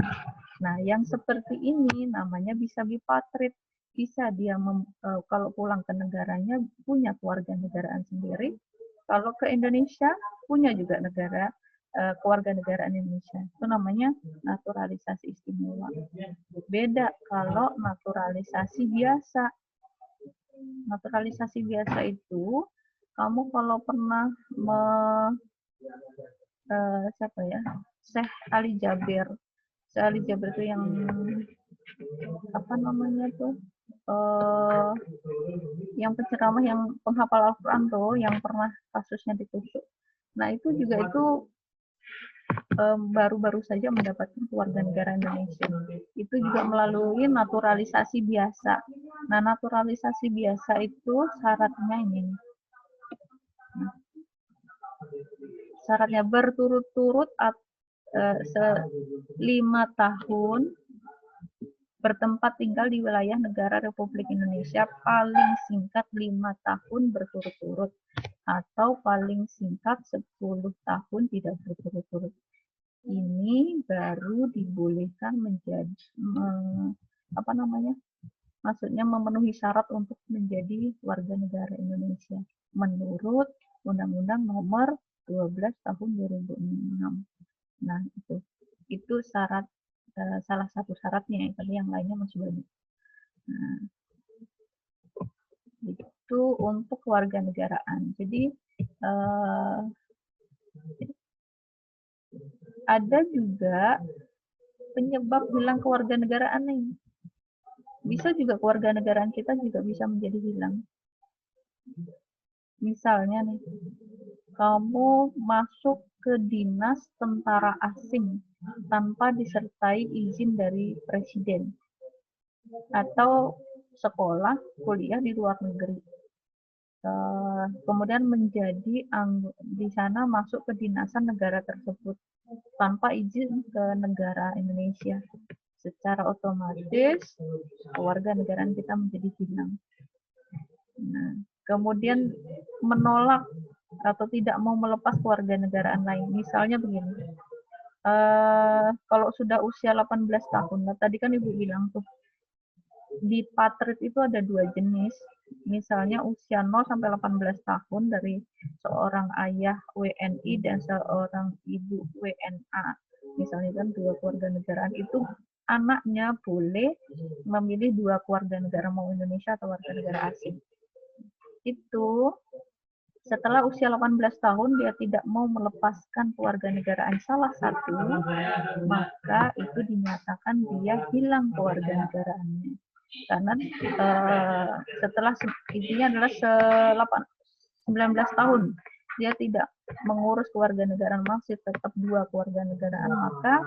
Nah, yang seperti ini namanya bisa bipatrit. Bisa dia kalau pulang ke negaranya punya kewarganegaraan sendiri. Kalau ke Indonesia punya juga kewarganegaraan Indonesia. Itu namanya naturalisasi istimewa. Beda kalau naturalisasi biasa. Naturalisasi biasa itu kamu kalau pernah siapa ya? Syekh Ali Jabir. Syekh Ali Jabir itu yang apa namanya tuh? Yang penceramah, yang penghafal Al-Quran tuh, yang pernah kasusnya ditusuk. Nah, itu juga baru-baru saja mendapatkan kewarganegaraan Indonesia. Itu juga melalui naturalisasi biasa. Nah, naturalisasi biasa itu syaratnya ini. Syaratnya berturut-turut 5 tahun bertempat tinggal di wilayah negara Republik Indonesia, paling singkat 5 tahun berturut-turut atau paling singkat 10 tahun tidak berturut-turut. Ini baru dibolehkan menjadi apa namanya? Maksudnya memenuhi syarat untuk menjadi warga negara Indonesia menurut Undang-Undang Nomor 12 Tahun 2006. Nah, itu syarat, salah satu syaratnya, tapi yang lainnya masih banyak. Nah, itu untuk kewarganegaraan. Jadi ada juga penyebab hilang kewarganegaraan nih. Bisa juga kewarganegaraan kita juga bisa menjadi hilang. Misalnya nih, kamu masuk ke dinas tentara asing tanpa disertai izin dari presiden, atau sekolah kuliah di luar negeri. kemudian menjadi di sana masuk kedinasan negara tersebut tanpa izin ke negara Indonesia. Secara otomatis warga negaraan kita menjadi hilang. Nah, kemudian menolak atau tidak mau melepas kewarganegaraan lain. Misalnya begini, kalau sudah usia 18 tahun, nah tadi kan Ibu bilang tuh, di Patrit itu ada 2 jenis. Misalnya usia 0 sampai 18 tahun dari seorang ayah WNI dan seorang ibu WNA. Misalnya kan 2 kewarganegaraan itu anaknya boleh memilih 2 kewarganegara, mau Indonesia atau warga negara asing. Itu setelah usia 18 tahun dia tidak mau melepaskan kewarganegaraan salah satu, maka itu dinyatakan dia hilang kewarganegaraannya. Karena setelah intinya adalah 19 tahun dia tidak mengurus kewarganegaraan, masih tetap 2 kewarganegaraan, maka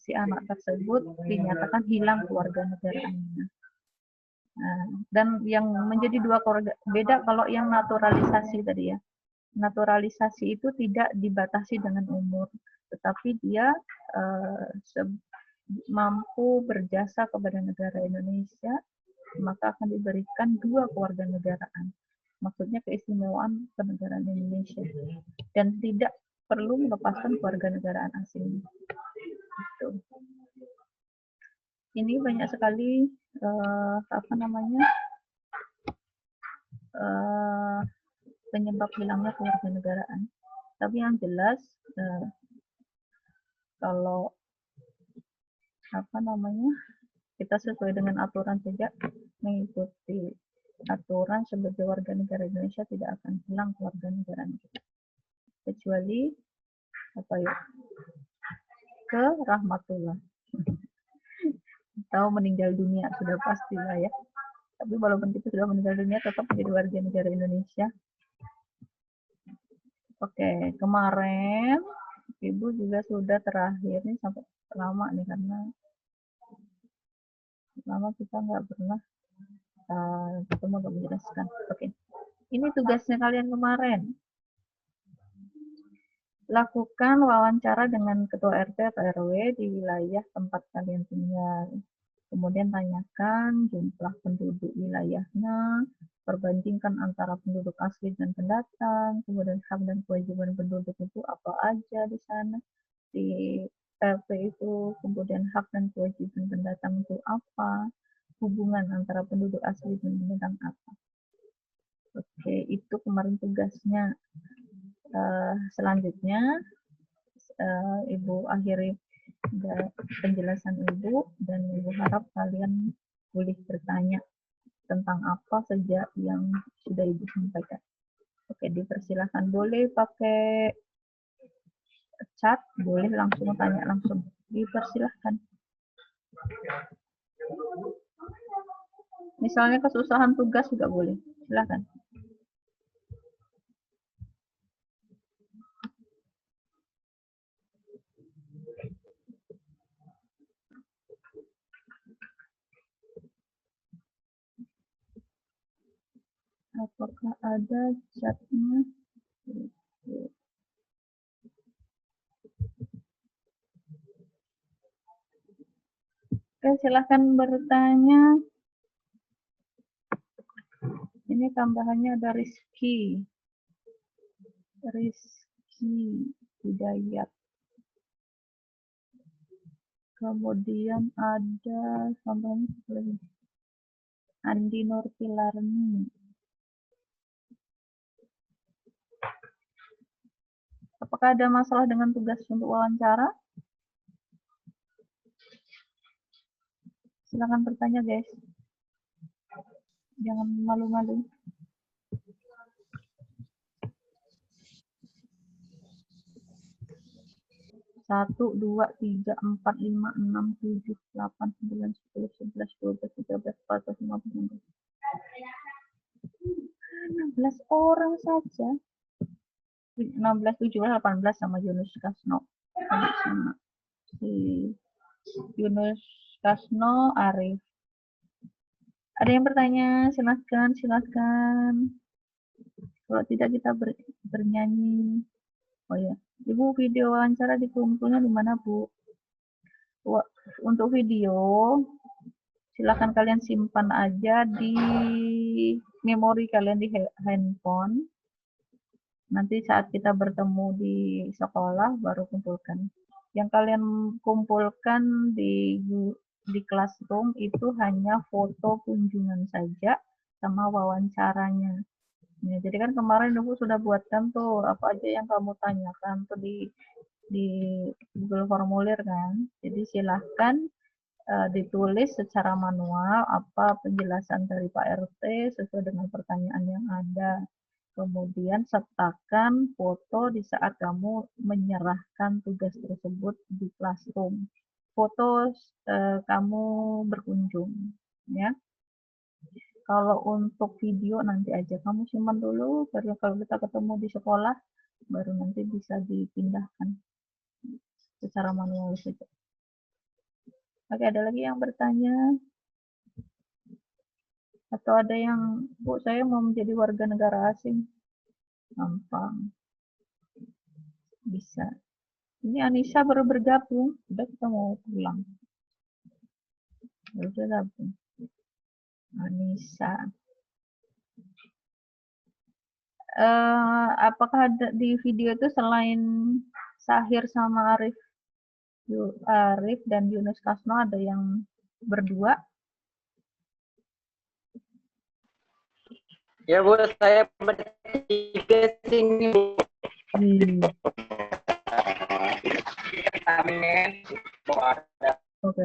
si anak tersebut dinyatakan hilang kewarganegaraannya. Dan yang menjadi 2 keluarga beda kalau yang naturalisasi tadi ya. Naturalisasi itu tidak dibatasi dengan umur, tetapi dia mampu berjasa kepada negara Indonesia, maka akan diberikan 2 kewarganegaraan. Maksudnya keistimewaan kenegaraan Indonesia dan tidak perlu melepaskan kewarganegaraan asing. Gitu. Ini banyak sekali penyebab hilangnya kewarganegaraan. Tapi yang jelas kalau kita sesuai dengan aturan saja, mengikuti aturan sebagai warga negara Indonesia, tidak akan hilang kewarganegaraan kita. Kecuali ke rahmatullah atau meninggal dunia, sudah pasti lah ya. Tapi walaupun kita sudah meninggal dunia, tetap menjadi warga negara Indonesia. Oke, kemarin Ibu juga sudah terakhir nih sampai lama nih, karena lama kita nggak pernah ketemu untuk menjelaskan. Oke, ini tugasnya kalian kemarin. Lakukan wawancara dengan ketua RT atau RW di wilayah tempat kalian tinggal. Kemudian tanyakan jumlah penduduk wilayahnya, perbandingkan antara penduduk asli dan pendatang, kemudian hak dan kewajiban penduduk itu apa aja di sana, di RT itu, kemudian hak dan kewajiban pendatang itu apa, hubungan antara penduduk asli dan pendatang apa. Oke, itu kemarin tugasnya. Selanjutnya, Ibu akhiri penjelasan Ibu, dan Ibu harap kalian boleh bertanya tentang apa saja yang sudah Ibu sampaikan. Oke, dipersilahkan. Boleh pakai chat, boleh langsung tanya langsung. Dipersilahkan. Misalnya kesusahan tugas juga boleh. Silakan. Apakah ada chatnya? Oke, silahkan bertanya. Ini tambahannya ada Rizky Hidayat. Kemudian ada tambahannya Andi Nurtilarni. Apakah ada masalah dengan tugas untuk wawancara? Silakan bertanya, guys. Jangan malu-malu. Satu, 2, 3, 4, 5, 6, 7, 8, 9, 10, 11, 12, 13, 14, 15, 16 orang saja. 16, 17, 18 sama Yunus Kasno. Sama si Yunus Kasno, Arif. Ada yang bertanya? Silakan. Kalau tidak kita bernyanyi. Oh ya, Ibu video wawancara dikumpulnya di mana, Bu? Untuk video, silakan kalian simpan aja di memori kalian di handphone. Nanti saat kita bertemu di sekolah baru kumpulkan. Yang kalian kumpulkan di Classroom itu hanya foto kunjungan saja sama wawancaranya. Ya, jadi kan kemarin Ibu sudah buatkan tuh apa aja yang kamu tanyakan tuh di Google Formulir kan. Jadi silahkan ditulis secara manual apa penjelasan dari Pak RT sesuai dengan pertanyaan yang ada. Kemudian sertakan foto di saat kamu menyerahkan tugas tersebut di Classroom. Foto kamu berkunjung, ya. Kalau untuk video nanti aja kamu simpan dulu, baru kalau kita ketemu di sekolah, baru nanti bisa dipindahkan secara manual saja. Oke, ada lagi yang bertanya? Atau ada yang, Bu, saya mau menjadi warga negara asing? Gampang. Bisa. Ini Anissa baru bergabung, udah kita mau pulang. Baru bergabung. Anissa. Apakah ada di video itu selain Sahir sama Arif dan Yunus Kasno ada yang berdua? Ya Bu, saya bertiga sini Bu. Oke.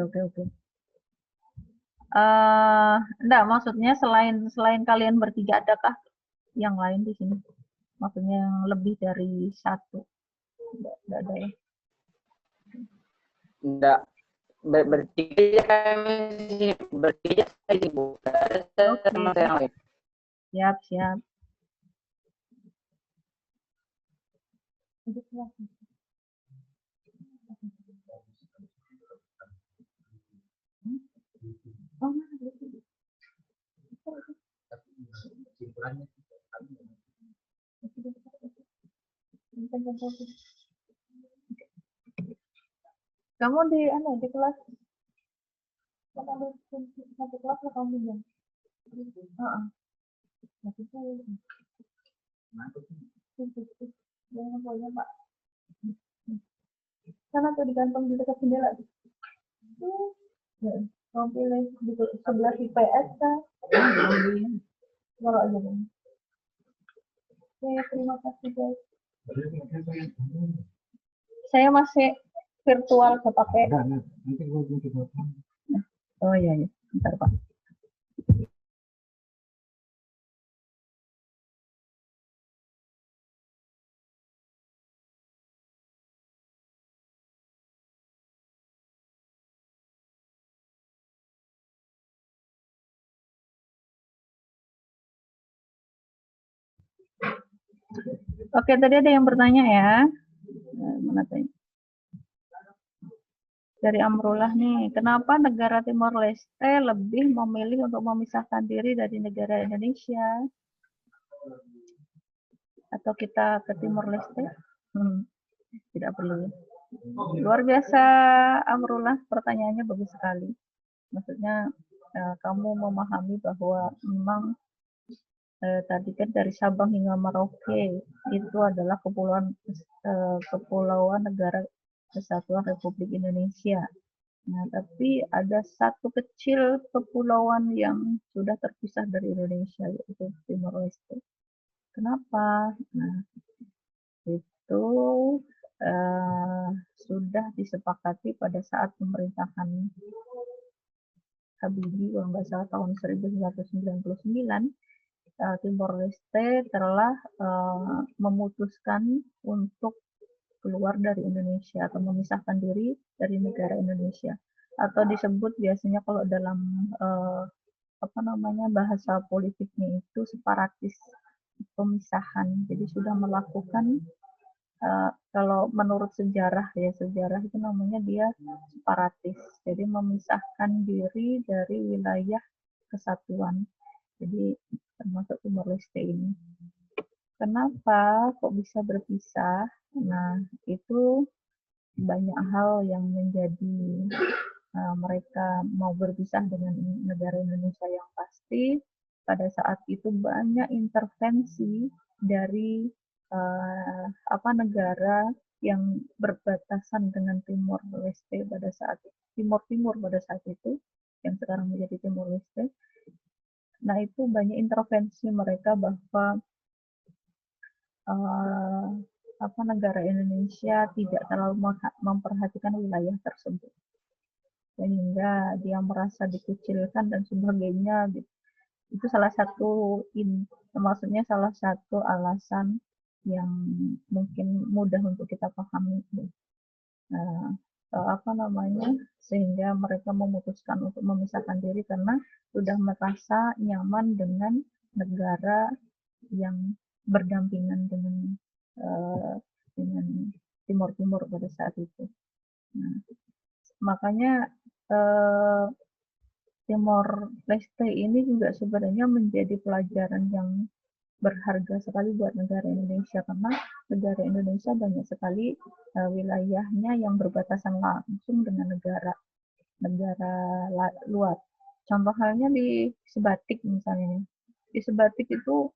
Enggak, maksudnya selain kalian bertiga adakah yang lain di sini? Maksudnya yang lebih dari satu? Enggak ada ya? Enggak. Bertiga kami sini, bertiga saja Bu. Oke. Sama saya yang lain. Siap. Oh, kamu di kelas satu kelas lah kamu ya? Jangan boleh Pak. Sana tuh digantung di dekat jendela. Kamu pilih di sebelah IPS kah? Kalau aja Bang. Oke, terima kasih guys. Saya masih virtual saya pakai. Oh iya, bentar Pak. Oke, tadi ada yang bertanya ya. Mana tanya? Dari Amrullah nih, kenapa negara Timor Leste lebih memilih untuk memisahkan diri dari negara Indonesia? Atau kita ke Timor Leste? Tidak perlu. Luar biasa Amrullah, pertanyaannya bagus sekali. Maksudnya kamu memahami bahwa memang tadi kan dari Sabang hingga Merauke itu adalah kepulauan negara Kesatuan Republik Indonesia. Nah, tapi ada satu kecil kepulauan yang sudah terpisah dari Indonesia, yaitu Timor Leste. Kenapa? Nah, itu sudah disepakati pada saat pemerintahan Habibie, kalau nggak salah tahun 1999, Timor Leste telah memutuskan untuk keluar dari Indonesia atau memisahkan diri dari negara Indonesia, atau disebut biasanya kalau dalam bahasa politiknya itu separatis, pemisahan. Jadi sudah melakukan kalau menurut sejarah itu namanya dia separatis. Jadi memisahkan diri dari wilayah kesatuan. Jadi termasuk Timor Leste ini. Kenapa kok bisa berpisah? Nah, itu banyak hal yang menjadi mereka mau berpisah dengan negara Indonesia yang pasti. Pada saat itu banyak intervensi dari negara yang berbatasan dengan Timor Leste pada saat Timur pada saat itu, yang sekarang menjadi Timor Leste. Nah, itu banyak intervensi mereka bahwa negara Indonesia tidak terlalu memperhatikan wilayah tersebut, sehingga dia merasa dikucilkan dan sebagainya. Itu salah satu maksudnya salah satu alasan yang mungkin mudah untuk kita pahami. Sehingga mereka memutuskan untuk memisahkan diri karena sudah merasa nyaman dengan negara yang berdampingan dengan Timur pada saat itu. Nah, makanya Timor Leste ini juga sebenarnya menjadi pelajaran yang berharga sekali buat negara Indonesia, karena negara Indonesia banyak sekali wilayahnya yang berbatasan langsung dengan negara luar. Contoh halnya di Sebatik misalnya. Di Sebatik itu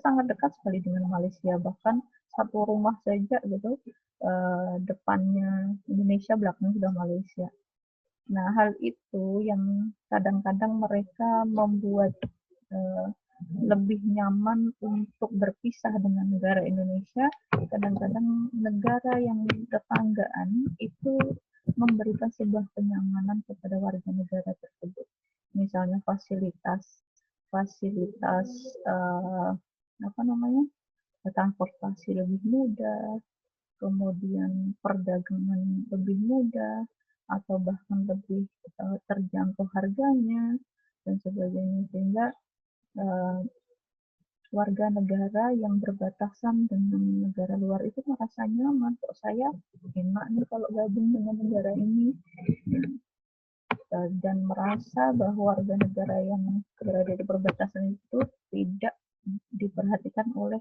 sangat dekat sekali dengan Malaysia, bahkan satu rumah saja gitu, depannya Indonesia, belakangnya sudah Malaysia. Nah, hal itu yang kadang-kadang mereka membuat lebih nyaman untuk berpisah dengan negara Indonesia. Kadang-kadang negara yang tetanggaan itu memberikan sebuah kenyamanan kepada warga negara tersebut. Misalnya fasilitas transportasi lebih mudah, kemudian perdagangan lebih mudah, atau bahkan lebih terjangkau harganya dan sebagainya, sehingga warga negara yang berbatasan dengan negara luar itu merasa nyaman. Kok saya enak nih kalau gabung dengan negara ini, dan merasa bahwa warga negara yang berada di perbatasan itu tidak diperhatikan oleh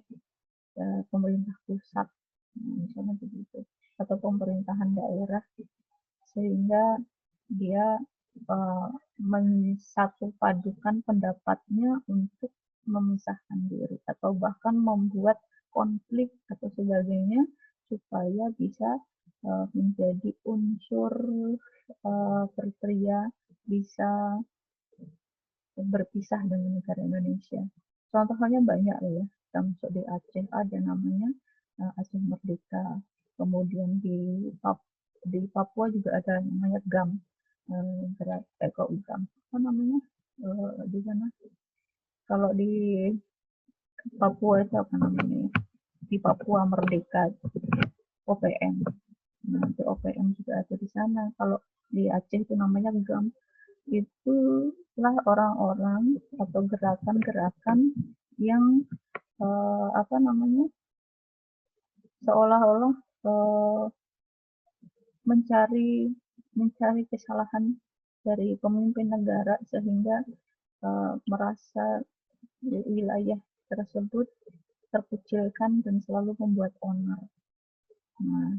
pemerintah pusat, misalnya begitu, atau pemerintahan daerah, sehingga dia mensatu padukan pendapatnya untuk memisahkan diri atau bahkan membuat konflik atau sebagainya supaya bisa menjadi unsur kriteria bisa berpisah dengan negara Indonesia. Contohnya banyak ya, termasuk di Aceh ada namanya Aceh Merdeka, kemudian di Papua juga ada namanya GAM, GAM apa namanya di sana. Kalau di Papua itu apa namanya? Di Papua Merdeka, OPM. Nah, di OPM juga ada di sana. Kalau di Aceh itu namanya GAM. Itulah orang-orang atau gerakan-gerakan yang seolah-olah mencari kesalahan dari pemimpin negara, sehingga merasa wilayah tersebut terkucilkan dan selalu membuat onar. Nah,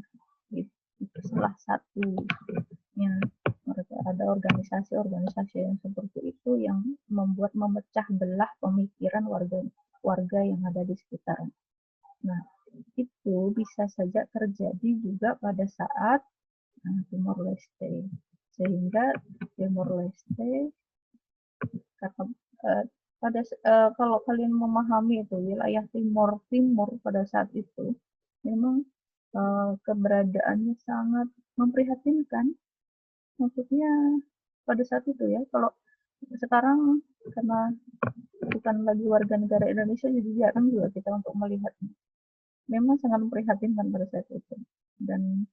itu salah satunya. Mereka ada organisasi-organisasi yang seperti itu yang memecah belah pemikiran warga yang ada di sekitar. Nah, itu bisa saja terjadi juga pada saat Timor Leste, sehingga Timor Leste kalau kalian memahami itu wilayah Timur pada saat itu memang keberadaannya sangat memprihatinkan. Maksudnya pada saat itu ya, kalau sekarang karena bukan lagi warga negara Indonesia jadi jarang juga kita untuk melihatnya. Memang sangat memprihatinkan pada saat itu. Dan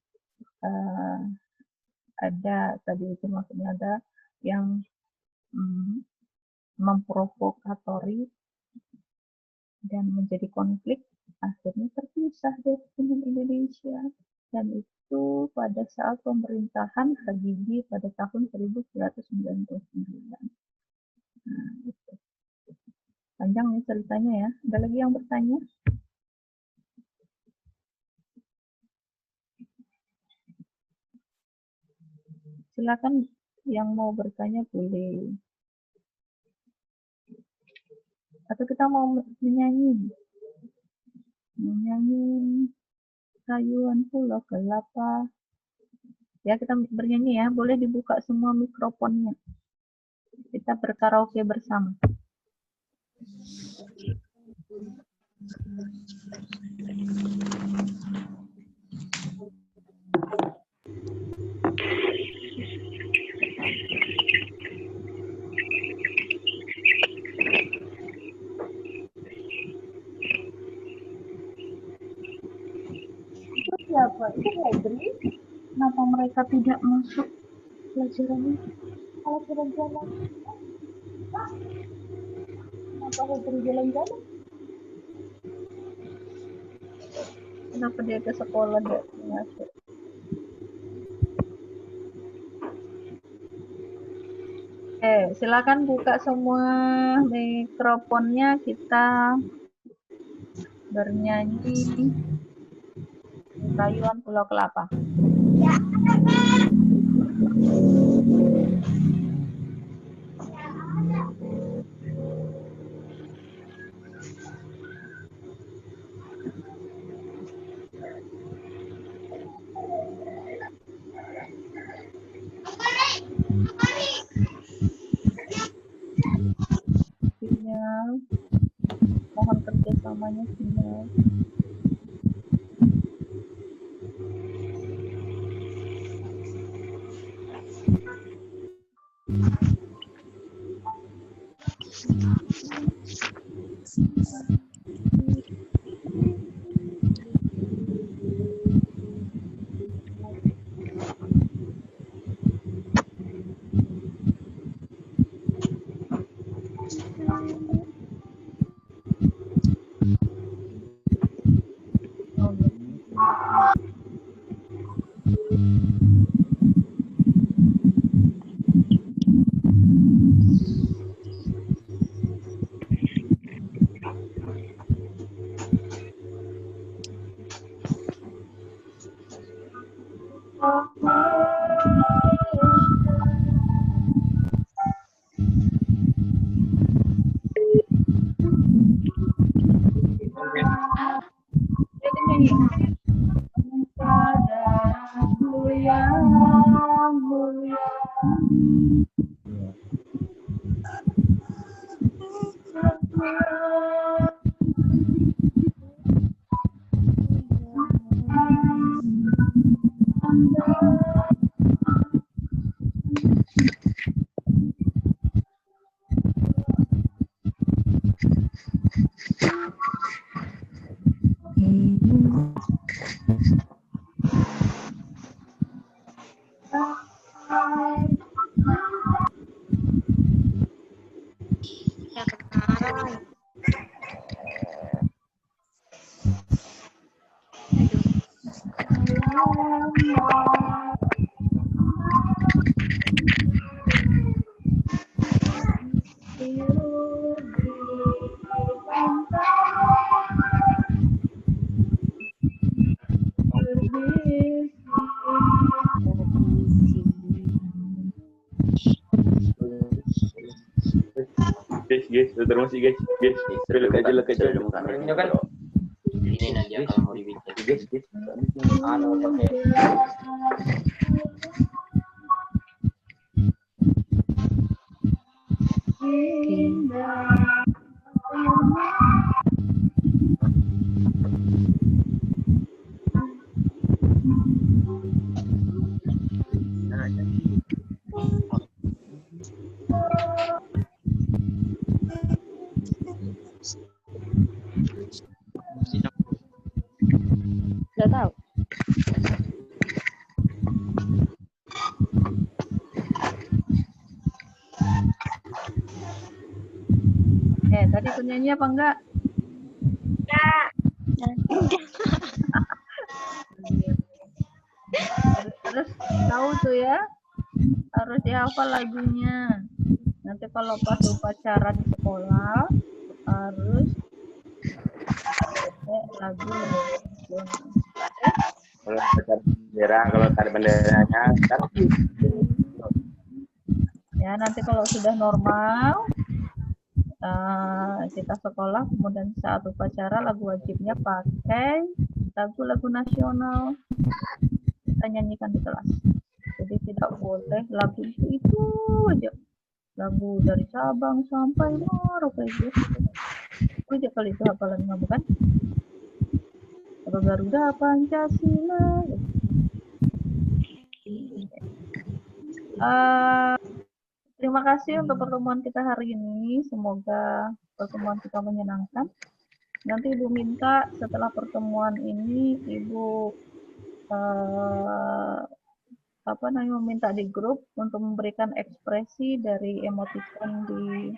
ada tadi itu maksudnya ada yang memprovokatori dan menjadi konflik, akhirnya terpisah dengan Indonesia. Dan itu pada saat pemerintahan Habibie pada tahun 1999. Nah, itu. Panjang nih ceritanya ya. Ada lagi yang bertanya? Silakan yang mau bertanya boleh. Atau kita mau menyanyi. Menyanyi rayuan pulau kelapa. Ya, kita bernyanyi ya. Boleh dibuka semua mikrofonnya. Kita berkaraoke bersama. Itu siapa? Itu Febri. Kenapa mereka tidak masuk pelajarannya? Kalau jalan-jalan. Kenapa Febri jalan-jalan? Kenapa dia ke sekolah dia masuk? Silakan buka semua mikrofonnya, kita bernyanyi Rayuan Pulau Kelapa. Sinyal, mohon kerjasamanya sinyal. Guys, udah masih guys. Belok aja. Ini kan ini Nadia kalau mau dibikin. Guys. Anu pakai Nggak tahu. Tadi penyanyi apa enggak? Terus tahu tuh ya, harus dihafal lagunya. Nanti kalau pas upacara di sekolah, harus pakai lagu nasional. Kalau tari benderanya kan Ya, nanti kalau sudah normal, kita sekolah, kemudian saat upacara lagu wajibnya pakai lagu-lagu nasional. Kita nyanyikan di kelas. Jadi tidak boleh lagu itu aja. Lagu dari Sabang sampai Merauke gitu. Itu aja kali itu hafalannya, bukan? Apa Garuda Pancasila. Terima kasih untuk pertemuan kita hari ini. Semoga pertemuan kita menyenangkan. Nanti Ibu minta setelah pertemuan ini Ibu meminta di grup untuk memberikan ekspresi dari emoticon di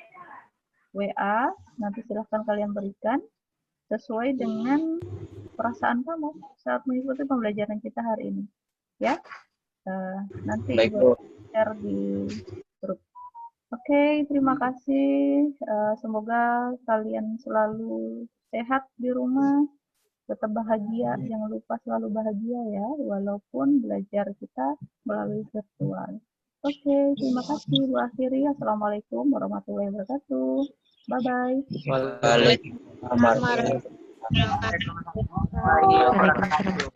WA. Nanti silahkan kalian berikan sesuai dengan perasaan kamu saat mengikuti pembelajaran kita hari ini. Ya, nanti baik, Ibu Bu. share di grup. Oke, terima kasih. Semoga kalian selalu sehat di rumah, tetap bahagia. Jangan lupa selalu bahagia ya, walaupun belajar kita melalui virtual. Oke, terima kasih. Bu akhiri. Assalamualaikum warahmatullahi wabarakatuh. Bye-bye. Waalaikumsalam warahmatullahi wabarakatuh.